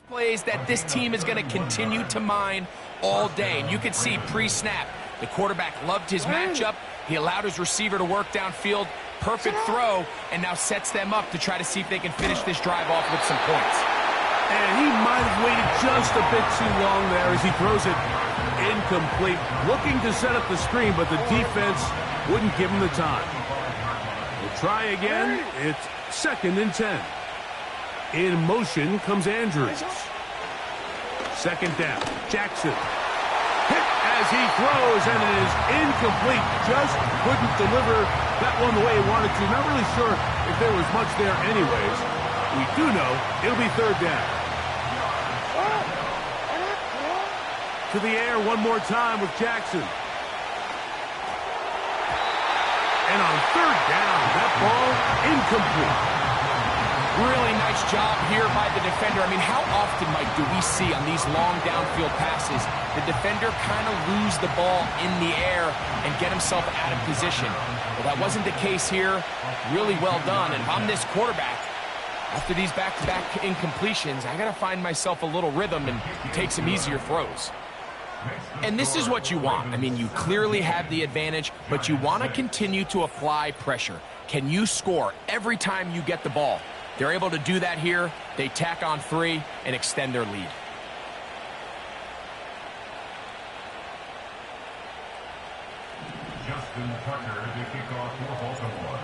plays that this team is going to continue to mine all day. And you can see pre-snap, the quarterback loved his matchup. He allowed his receiver to work downfield. Perfect throw, and now sets them up to try to see if they can finish this drive off with some points. And he might have waited just a bit too long there as he throws it incomplete. Looking to set up the screen, but the defense wouldn't give him the time. We'll try again. It's 2nd and 10. In motion comes Andrews. 2nd down. Jackson. Hit as he throws, and it is incomplete. Just couldn't deliver that one the way he wanted to. Not really sure if there was much there anyways. We do know it'll be 3rd down. To the air one more time with Jackson. And on 3rd down, that ball incomplete. Really nice job here by the defender. I mean, how often, Mike, do we see on these long downfield passes the defender kind of lose the ball in the air and get himself out of position? Well, that wasn't the case here. Really well done. And if I'm this quarterback, after these back-to-back incompletions, I got to find myself a little rhythm and take some easier throws. And this is what you want. I mean, you clearly have the advantage, but you want to continue to apply pressure. Can you score every time you get the ball? They're able to do that here. They tack on 3 and extend their lead.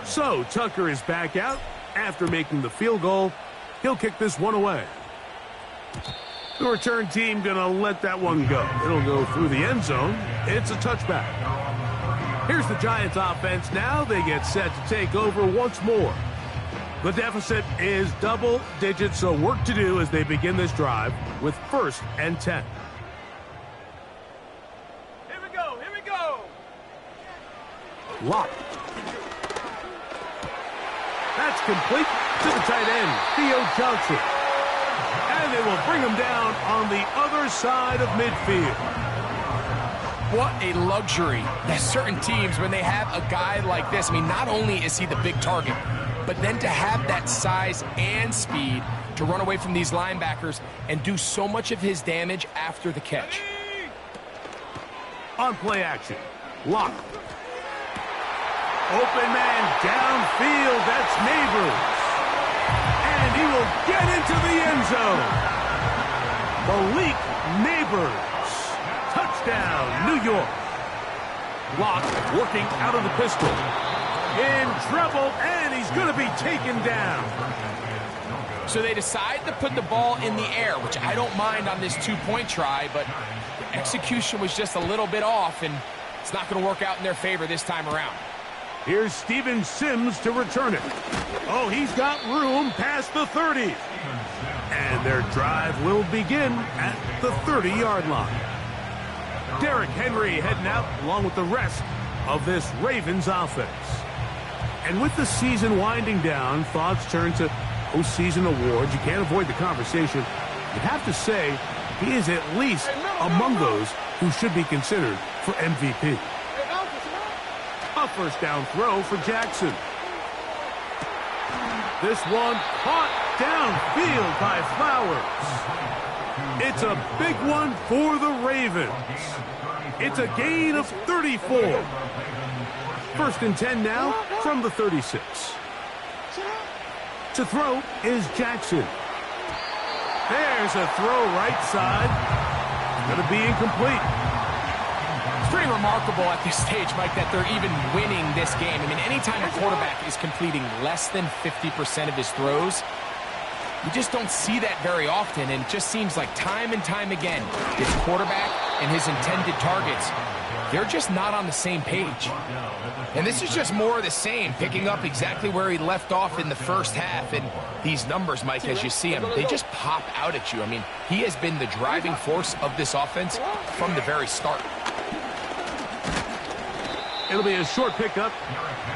So Tucker is back out after making the field goal. He'll kick this one away. The return team gonna let that one go. It'll go through the end zone. It's a touchback. Here's the Giants offense now. They get set to take over once more. The deficit is double digits, so work to do as they begin this drive with 1st and 10. Here we go, here we go. Lock. That's complete to the tight end, Theo Johnson. And they will bring him down on the other side of midfield. What a luxury that certain teams, when they have a guy like this, I mean, not only is he the big target, but then to have that size and speed to run away from these linebackers and do so much of his damage after the catch. On play action, Lock. Open man downfield, that's Neighbors. And he will get into the end zone. Malik Neighbors. Touchdown, New York. Lock working out of the pistol. In trouble, and he's going to be taken down. So they decide to put the ball in the air, which I don't mind on this 2-point try, but the execution was just a little bit off, and it's not going to work out in their favor this time around. Here's Steven Sims to return it. Oh, he's got room past the 30. And their drive will begin at the 30-yard line. Derrick Henry heading out along with the rest of this Ravens offense. And with the season winding down, thoughts turn to postseason awards. You can't avoid the conversation. You'd have to say he is at least among those who should be considered for MVP. A 1st down throw for Jackson. This one caught downfield by Flowers. It's a big one for the Ravens. It's a gain of 34. 1st and 10 now from the 36. To throw is Jackson. There's a throw right side. Going to be incomplete. It's pretty remarkable at this stage, Mike, that they're even winning this game. I mean, anytime a quarterback is completing less than 50% of his throws, you just don't see that very often, and it just seems like time and time again, his quarterback and his intended targets, they're just not on the same page. And this is just more of the same, picking up exactly where he left off in the first half. And these numbers, Mike, as you see them, they just pop out at you. I mean, he has been the driving force of this offense from the very start. It'll be a short pickup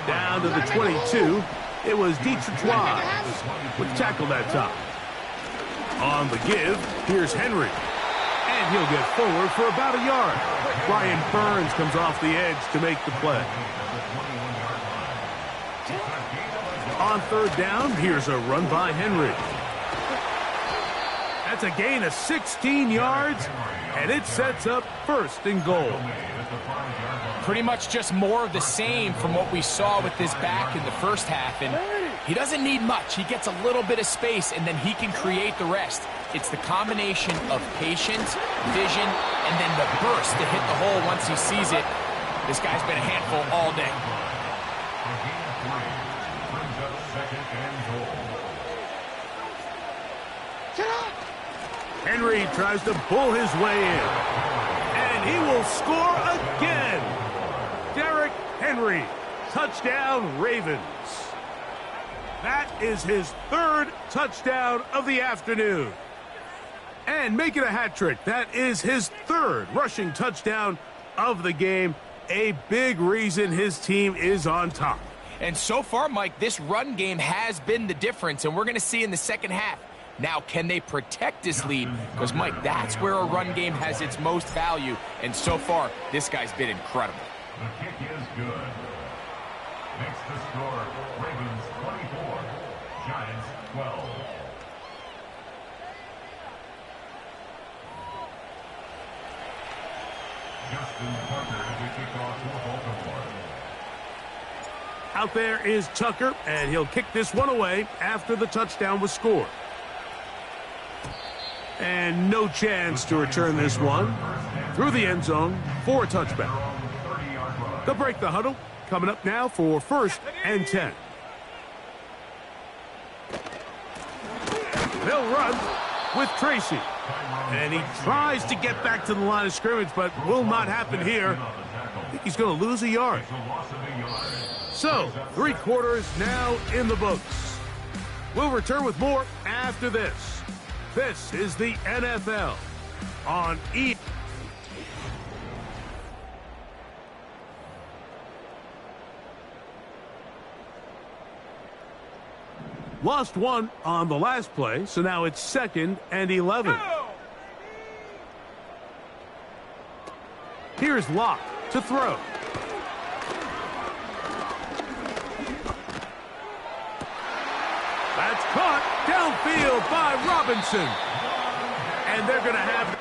down to the 22. It was Dietrich Wise with the tackle that time. On the give, here's Henry. And he'll get forward for about a yard. Brian Burns comes off the edge to make the play. On 3rd down, here's a run by Henry. That's a gain of 16 yards, and it sets up 1st and goal. Pretty much just more of the same from what we saw with this back in the first half. And he doesn't need much. He gets a little bit of space, and then he can create the rest. It's the combination of patience, vision, and then the burst to hit the hole once he sees it. This guy's been a handful all day. Henry tries to pull his way in. And he will score again. Derrick Henry, touchdown Ravens. That is his 3rd touchdown of the afternoon. And make it a hat trick. That is his 3rd rushing touchdown of the game. A big reason his team is on top. And so far, Mike, this run game has been the difference, and we're going to see in the second half. Now, can they protect this lead? Because, Mike, that's where a run game has its most value. And so far, this guy's been incredible. The kick is good. Next to score, Ravens 24, Giants 12. Justin Tucker to kick off for Baltimore. Out there is Tucker, and he'll kick this one away after the touchdown was scored. And no chance to return this one through the end zone for a touchback. They'll break the huddle. Coming up now for 1st and 10. They'll run with Tracy. And he tries to get back to the line of scrimmage, but will not happen here. I think he's going to lose a yard. So, 3 quarters now in the books. We'll return with more after this. This is the NFL on E. Lost one on the last play, so now it's 2nd and 11. Here's Locke to throw. That's caught downfield by Robinson. And they're going to have...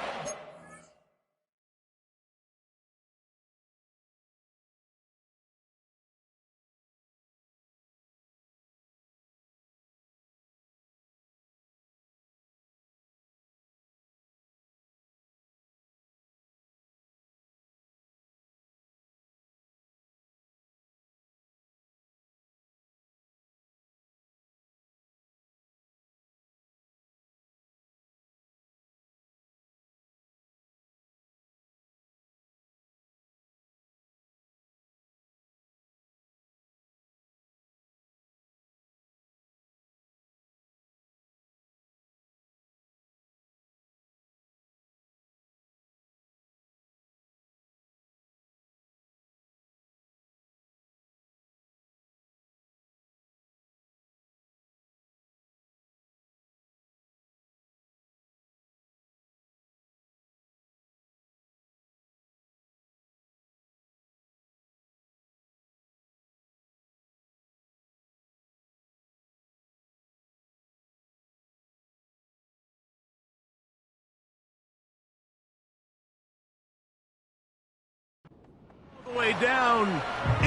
way down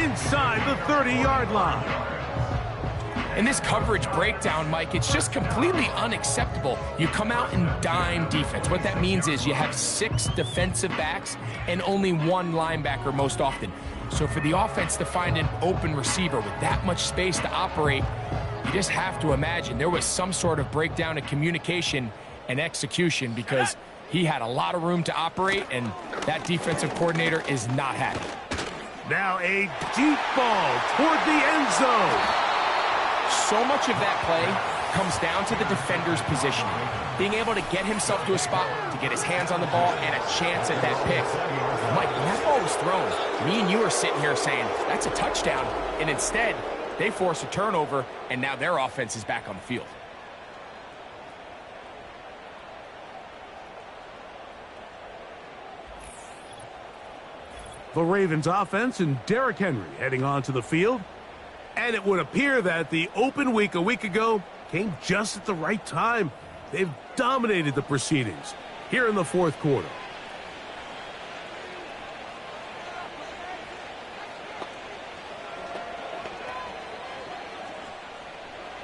inside the 30-yard line. In this coverage breakdown, Mike, it's just completely unacceptable. You come out in dime defense. What that means is you have 6 defensive backs and only 1 linebacker most often. So for the offense to find an open receiver with that much space to operate, you just have to imagine there was some sort of breakdown in communication and execution, because he had a lot of room to operate, and that defensive coordinator is not happy. Now a deep ball toward the end zone. So much of that play comes down to the defender's positioning, being able to get himself to a spot, to get his hands on the ball, and a chance at that pick. Mike, when that ball was thrown, me and you are sitting here saying, that's a touchdown, and instead, they force a turnover, and now their offense is back on the field. The Ravens offense and Derrick Henry heading onto the field. And it would appear that the open week a week ago came just at the right time. They've dominated the proceedings here in the 4th quarter.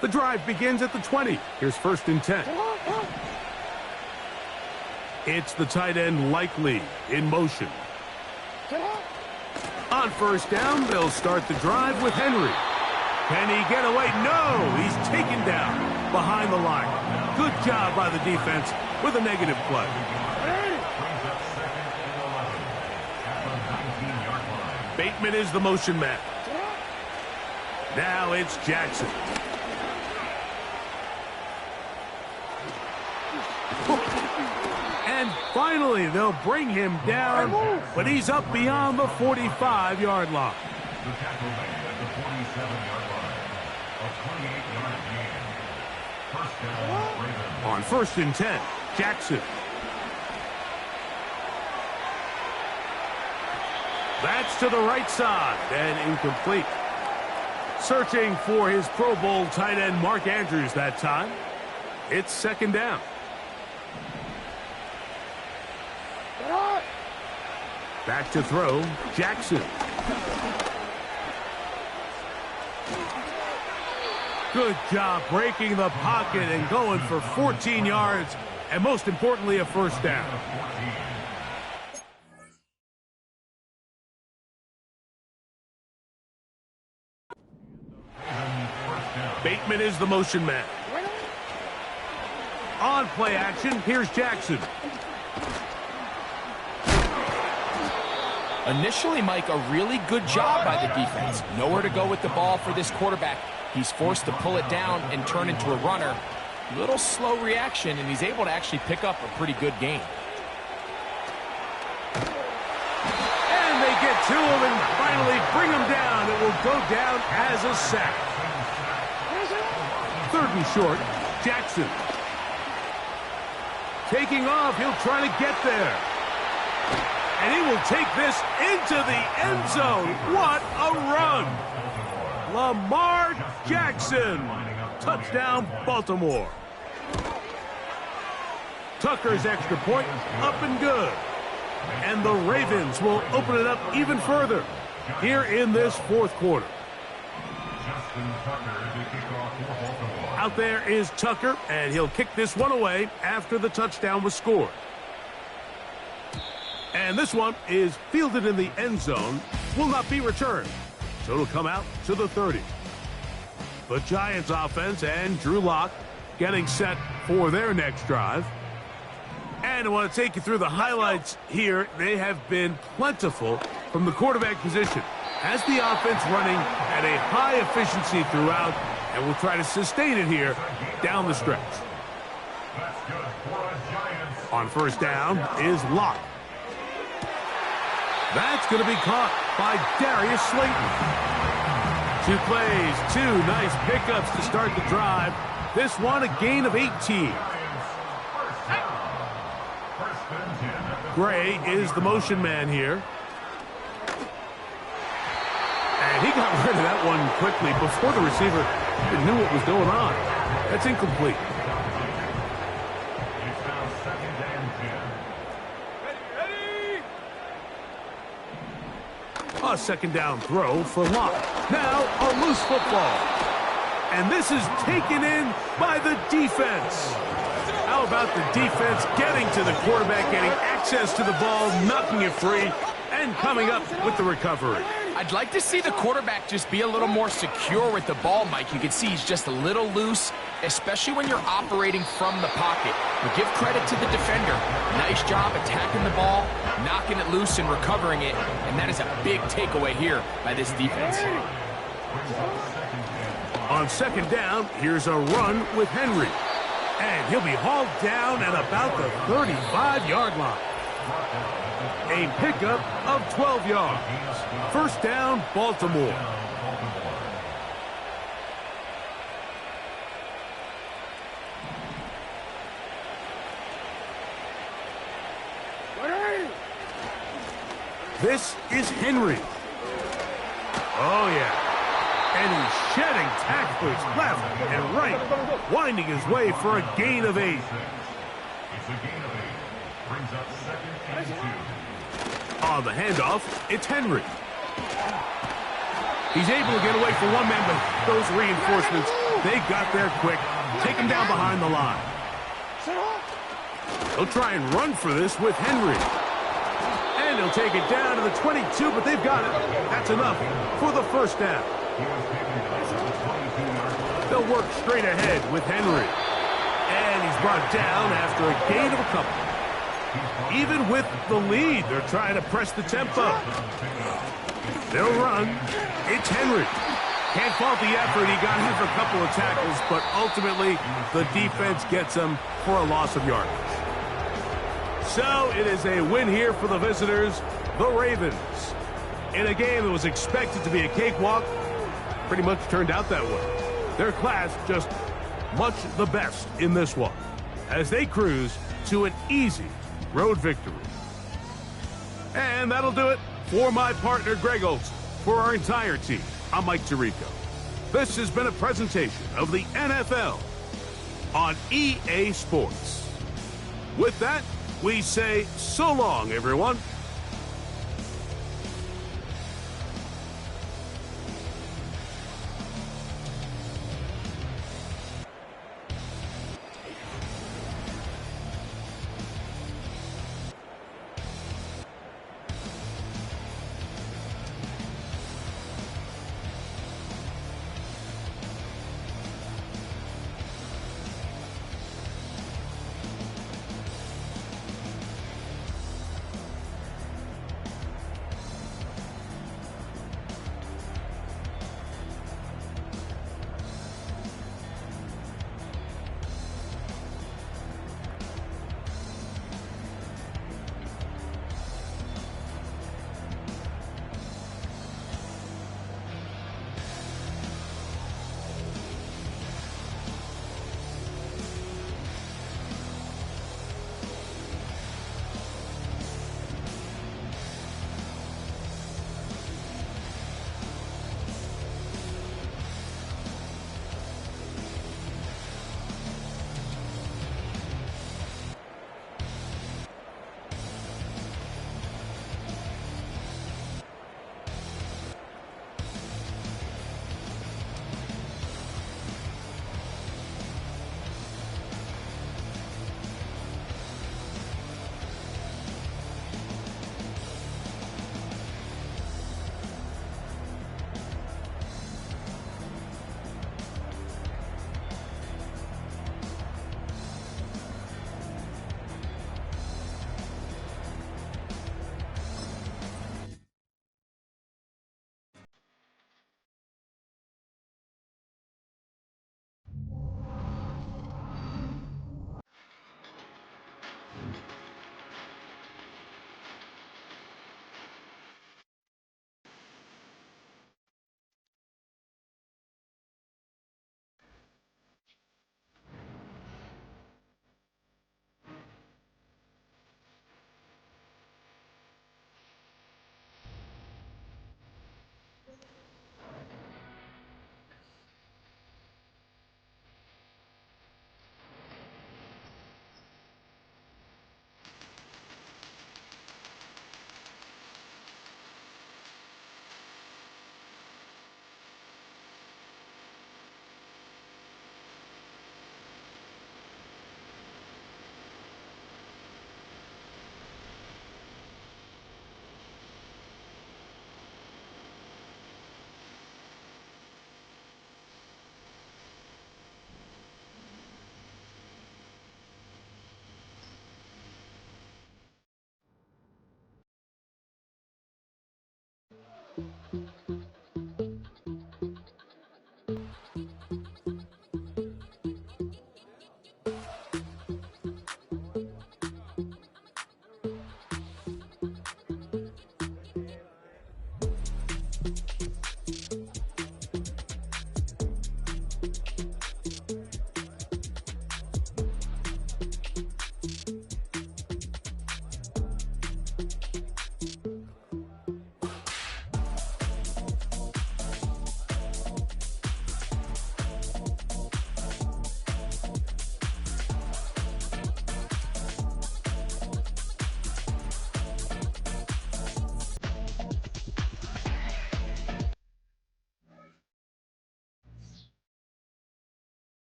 The drive begins at the 20. Here's 1st and 10. It's the tight end Likely in motion. On 1st down, they'll start the drive with Henry. Can he get away? No, he's taken down behind the line. Good job by the defense with a negative play. Bateman is the motion man. Now it's Jackson. And finally, they'll bring him down, but he's up beyond the 45-yard line. The tackle made at the 47-yard line. A 28-yard gain. 1st down, Ravens. On 1st and 10, Jackson. That's to the right side and incomplete. Searching for his Pro Bowl tight end Mark Andrews that time. It's 2nd down. Back to throw, Jackson. Good job breaking the pocket and going for 14 yards, and most importantly, a first down. Bateman is the motion man. On play action, here's Jackson. Initially, Mike, a really good job by the defense. Nowhere to go with the ball for this quarterback. He's forced to pull it down and turn into a runner. Little slow reaction, and he's able to actually pick up a pretty good gain. And they get to him and finally bring him down. It will go down as a sack. 3rd and short, Jackson. Taking off, he'll try to get there. And he will take this into the end zone. What a run! Lamar Jackson. Touchdown, Baltimore. Tucker's extra point up and good. And the Ravens will open it up even further here in this 4th quarter. Out there is Tucker, and he'll kick this one away after the touchdown was scored. And this one is fielded in the end zone, will not be returned. So it'll come out to the 30. The Giants offense and Drew Lock getting set for their next drive. And I want to take you through the highlights here. They have been plentiful from the quarterback position. Has the offense running at a high efficiency throughout, and will try to sustain it here down the stretch. On first down is Lock. That's going to be caught by Darius Slayton. 2 plays, 2 nice pickups to start the drive. This one a gain of 18. Gray is the motion man here. And he got rid of that one quickly before the receiver knew what was going on. That's incomplete. A second down throw for Locke. Now a loose football. And this is taken in by the defense. How about the defense getting to the quarterback, getting access to the ball, knocking it free, and coming up with the recovery? I'd like to see the quarterback just be a little more secure with the ball, Mike. You can see he's just a little loose, especially when you're operating from the pocket. But give credit to the defender. Nice job attacking the ball, knocking it loose and recovering it. And that is a big takeaway here by this defense. On second down, here's a run with Henry. And he'll be hauled down at about the 35-yard line. A pickup of 12 yards. First down, Baltimore. This is Henry. Oh, yeah. And he's shedding tackles left and right, winding his way for a gain of 8. It's a gain of 8. Brings up 2nd and 2. On the handoff, it's Henry. He's able to get away from one man, but those reinforcements, they got there quick. Take him down behind the line. He'll try and run for this with Henry. And he'll take it down to the 22, but they've got it. That's enough for the first down. They'll work straight ahead with Henry. And he's brought down after a gain of a couple. Even with the lead, they're trying to press the tempo. They'll run. It's Henry. Can't fault the effort. He got him for a couple of tackles, but ultimately the defense gets him for a loss of yardage. So it is a win here for the visitors, the Ravens. In a game that was expected to be a cakewalk, pretty much turned out that way. Their class just much the best in this one as they cruise to an easy road victory. And that'll do it for my partner Greg Olson. For our entire team, I'm Mike Tirico. This has been a presentation of the NFL on EA Sports. With that, we say so long, everyone.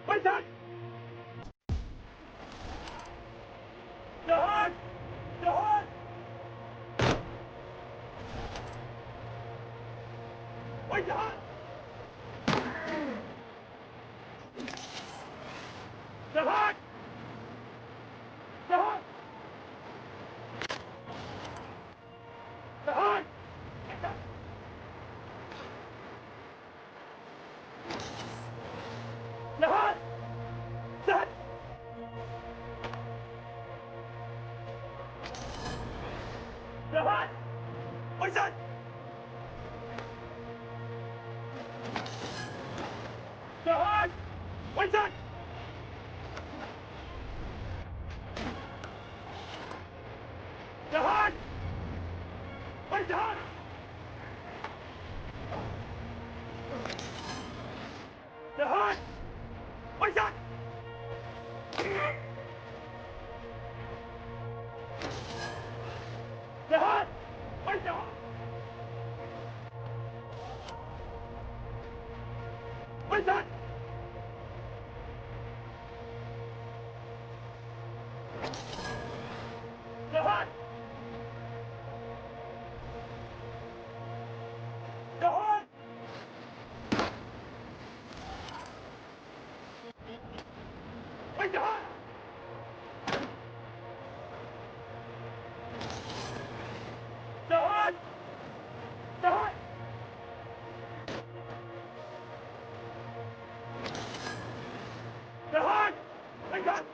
Wait that! Jahan! Jahan! Wait, Jahan! Jahan! Jahan! Jahan! Jahan! Jahan! Jahan! Wait that! Jahan! Wait that! Jahan! Wait, Jahan! Jahan! Wait that! Jahan! Wait, Jahan! Wait that! Jahan! Jahan! Wait, Jahan! Jahan! Jahan! Jahan! Wait that!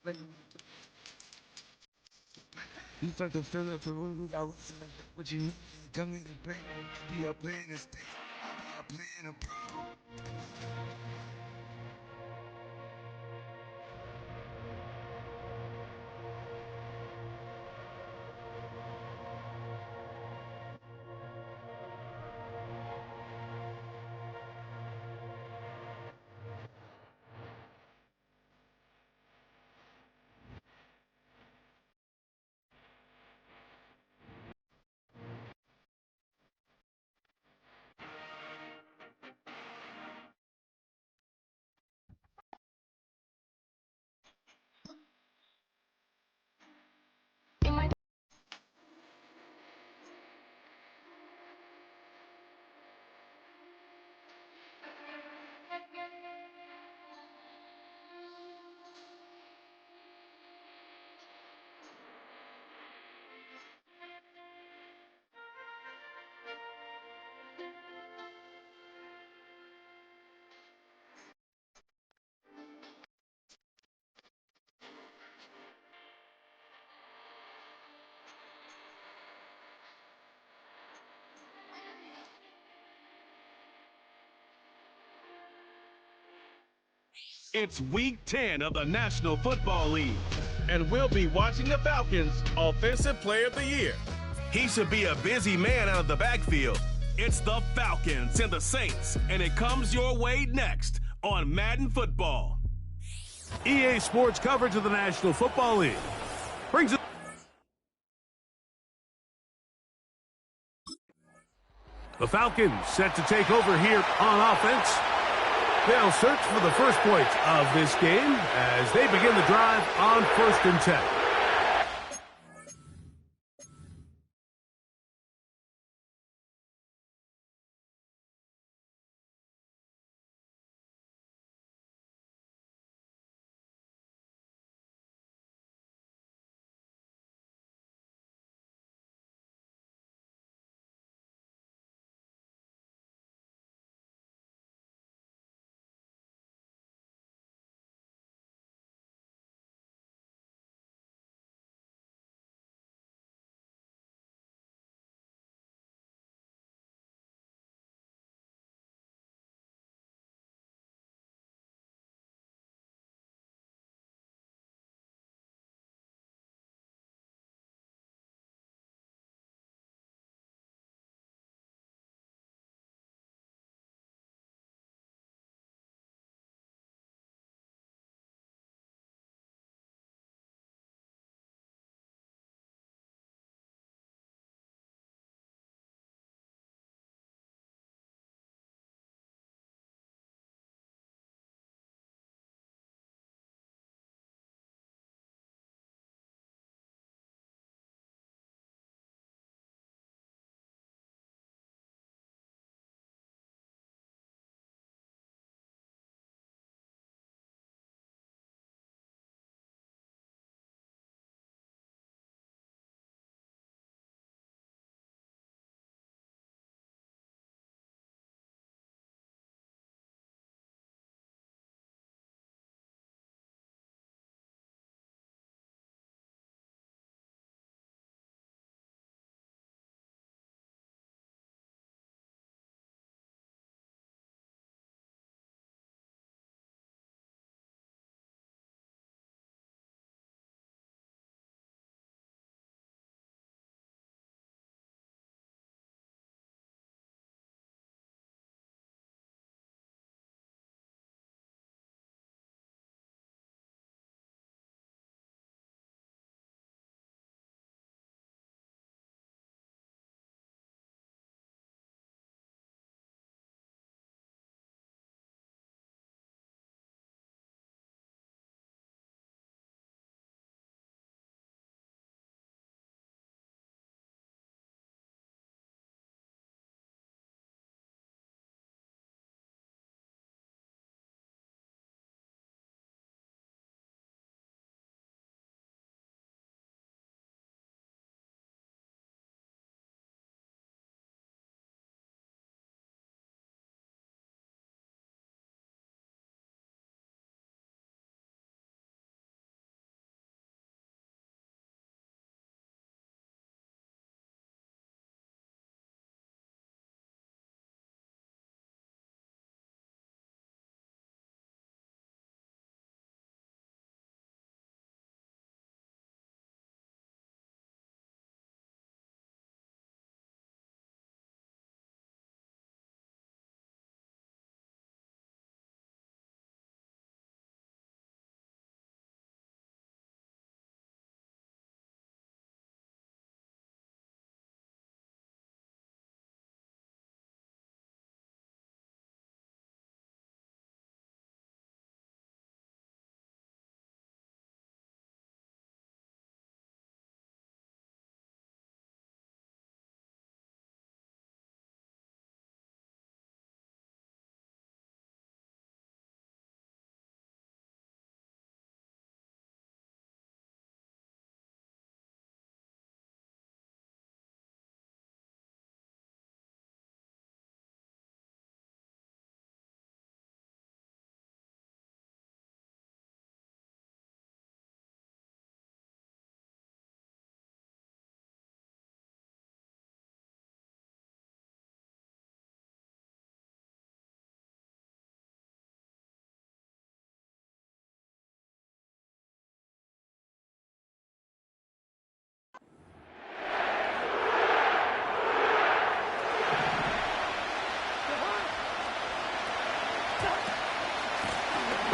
You start to feel it for what you need. Come in and play. Be a player in the state. Be a player in the pro. It's week 10 of the National Football League, and we'll be watching the Falcons' Offensive Player of the Year. He should be a busy man out of the backfield. It's the Falcons and the Saints, and it comes your way next on Madden Football. EA Sports coverage of the National Football League brings it. The Falcons set to take over here on offense. They'll search for the first points of this game as they begin the drive on 1st and 10.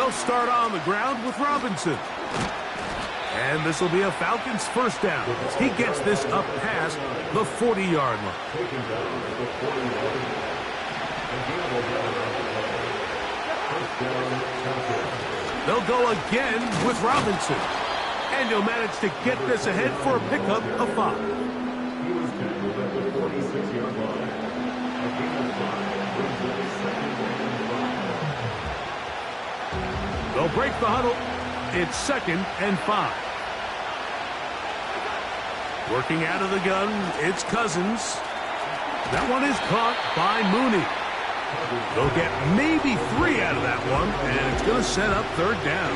They'll start on the ground with Robinson. And this will be a Falcons first down. He gets this up past the 40-yard line. They'll go again with Robinson. And he'll manage to get this ahead for a pickup of 5. He was tackled at the 46-yard line. A gain of 5 brings up second and 5. They'll break the huddle. It's second and 5. Working out of the gun, it's Cousins. That one is caught by Mooney. They'll get maybe 3 out of that one, and it's going to set up third down.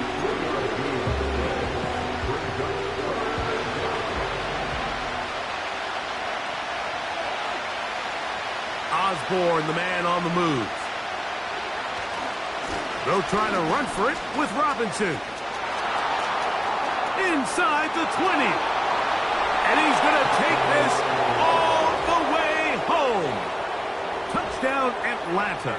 Osborne, the man on the move. They'll try to run for it with Robinson. Inside the 20. And he's going to take this all the way home. Touchdown, Atlanta.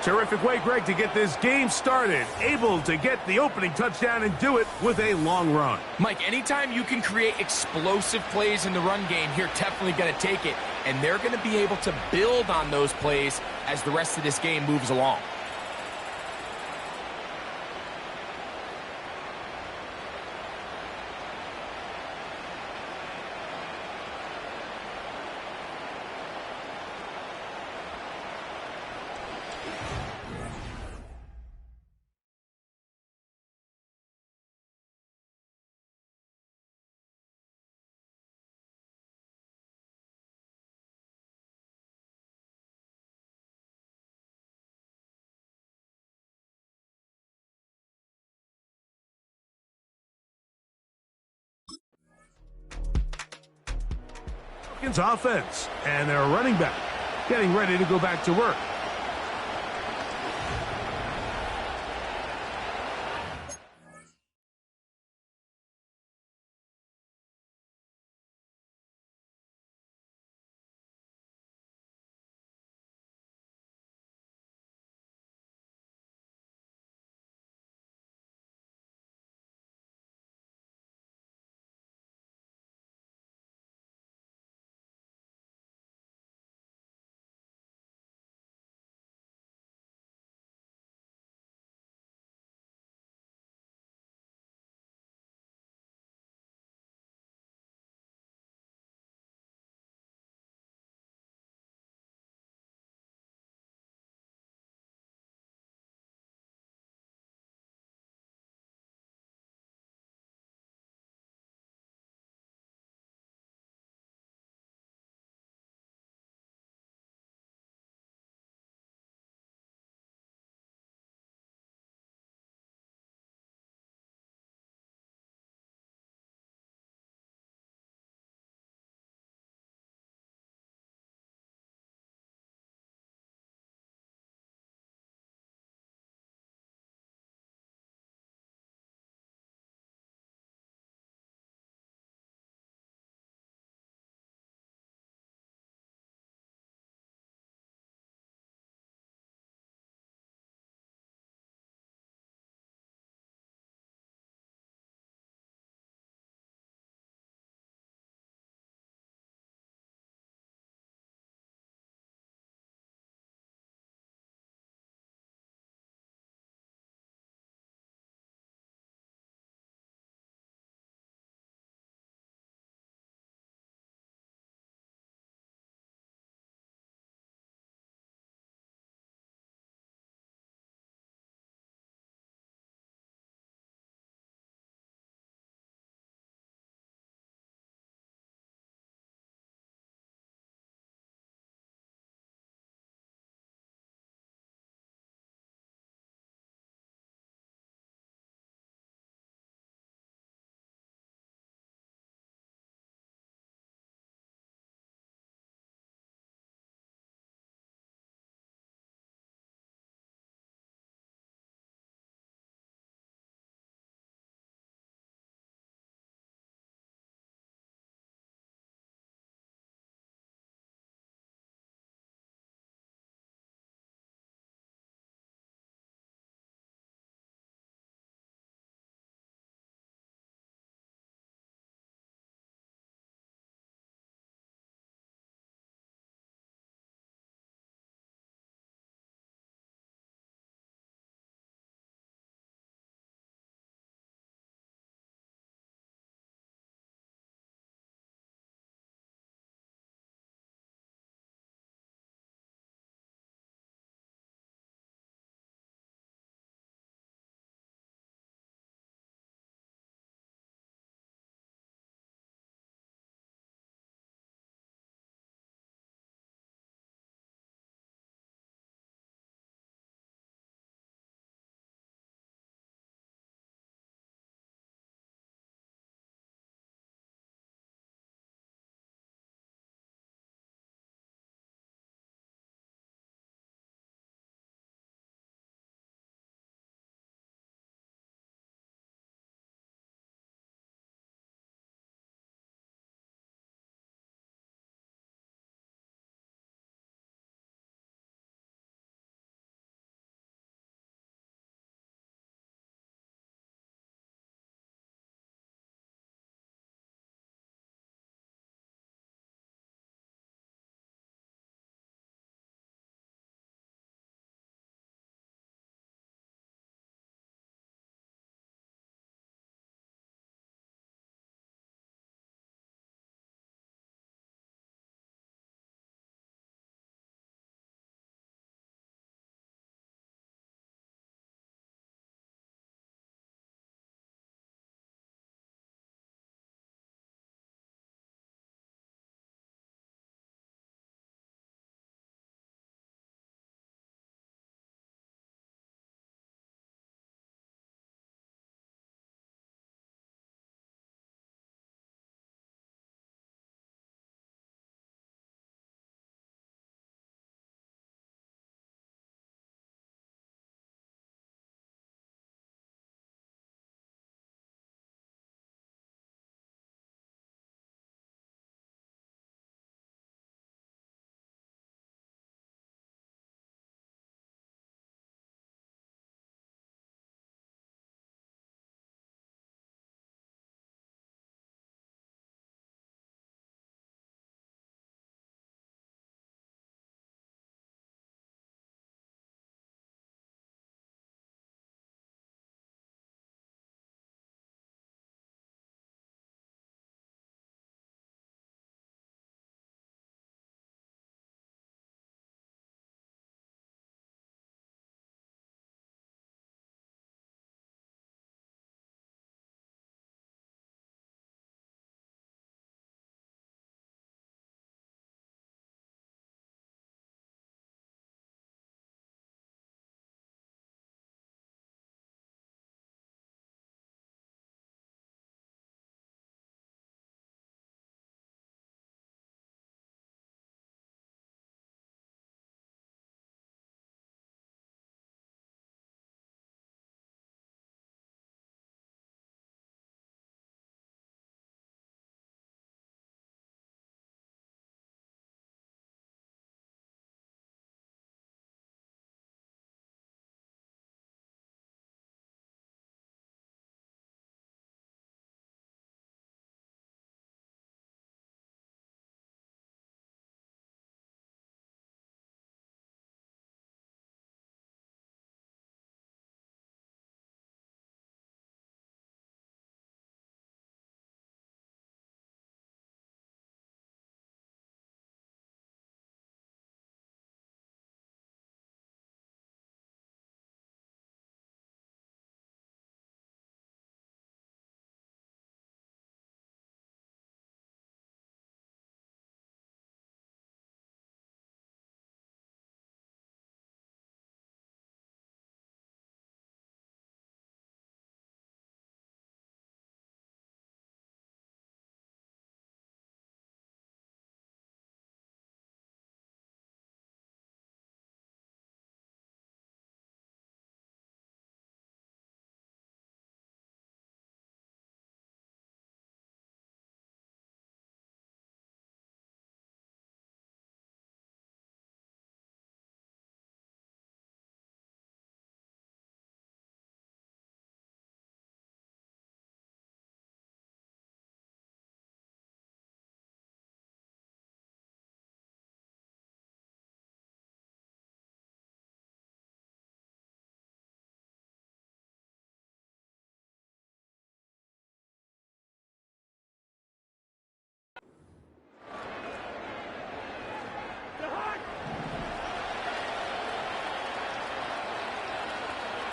Terrific way, Greg, to get this game started. Able to get the opening touchdown and do it with a long run. Mike, anytime you can create explosive plays in the run game, you're definitely going to take it. And they're going to be able to build on those plays as the rest of this game moves along. Offense, and their running back getting ready to go back to work.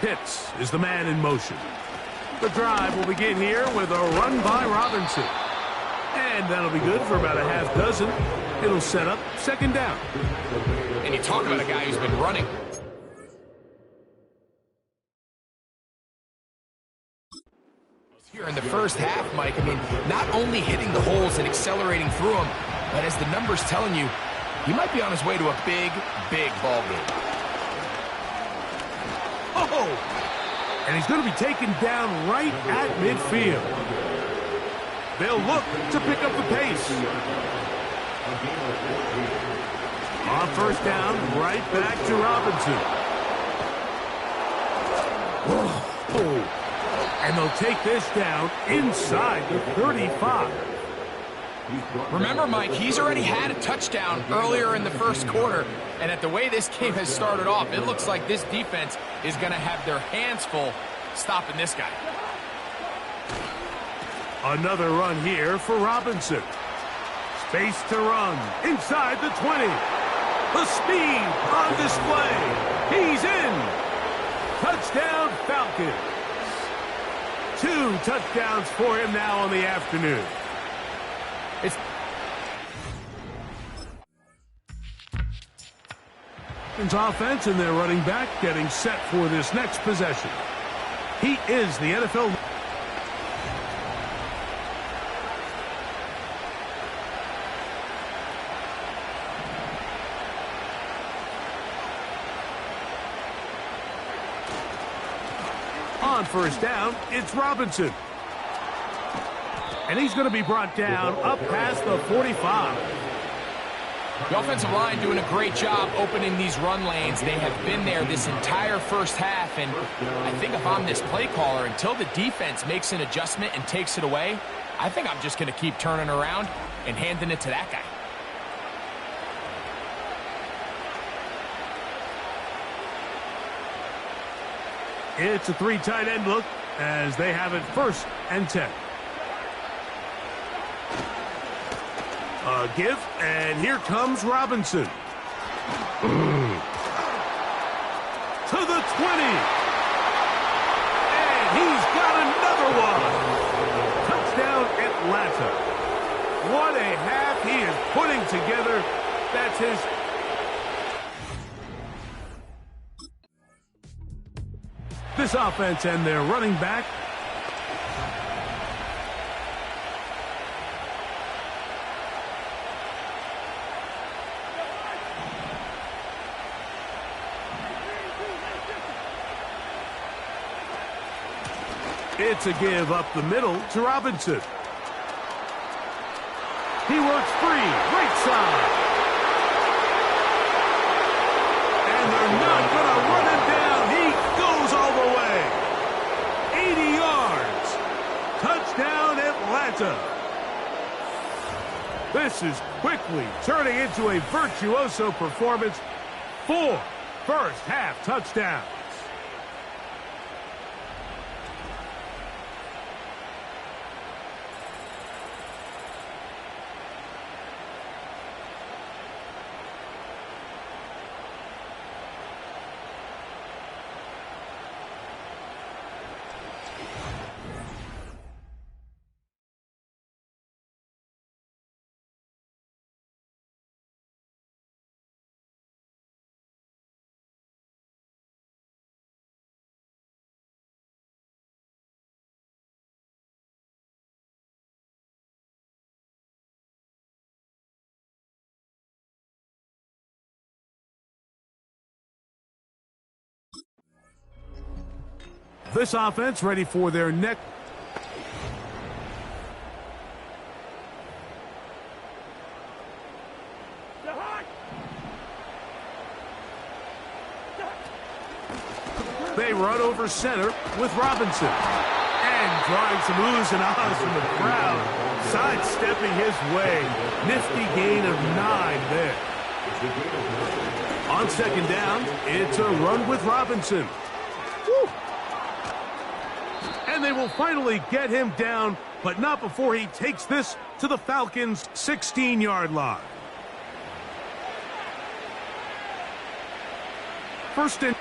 Pitts is the man in motion. The drive will begin here with a run by Robinson. And that'll be good for about a half dozen. It'll set up second down. And you talk about a guy who's been running. Here in the first half, Mike, I mean, not only hitting the holes and accelerating through them, but as the numbers telling you, he might be on his way to a big, big ball game. Oh! And he's going to be taken down right at midfield. They'll look to pick up the pace. On first down, right back to Robinson. Oh. And they'll take this down inside the 35. Remember, Mike, he's already had a touchdown earlier in the first quarter, and at the way this game has started off, it looks like this defense is going to have their hands full stopping this guy. Another run here for Robinson. Space to run inside the 20. The speed on display. He's in. Touchdown, Falcons. 2 touchdowns for him now on the afternoon. It's offense and their running back getting set for this next possession. He is the NFL. On first down, it's Robinson. And he's going to be brought down up past the 45. The offensive line doing a great job opening these run lanes. They have been there this entire first half, and I think if I'm this play caller, until the defense makes an adjustment and takes it away, I think I'm just going to keep turning around and handing it to that guy. It's a 3 tight end look as they have it 1st and 10. A give, and here comes Robinson. To the 20. And he's got another one. Touchdown, Atlanta. What a half he is putting together. That's his... This offense and their running back. It's a give up the middle to Robinson. He works free, right side. And they're not going to run him down. He goes all the way. 80 yards. Touchdown, Atlanta. This is quickly turning into a virtuoso performance. 4 first-half touchdowns. This offense ready for their next. They run over center with Robinson. And drawing some oohs and ahs from the crowd. Sidestepping his way. Nifty gain of 9 there. On second down, it's a run with Robinson. Woo. And they will finally get him down, but not before he takes this to the Falcons' 16-yard line. First and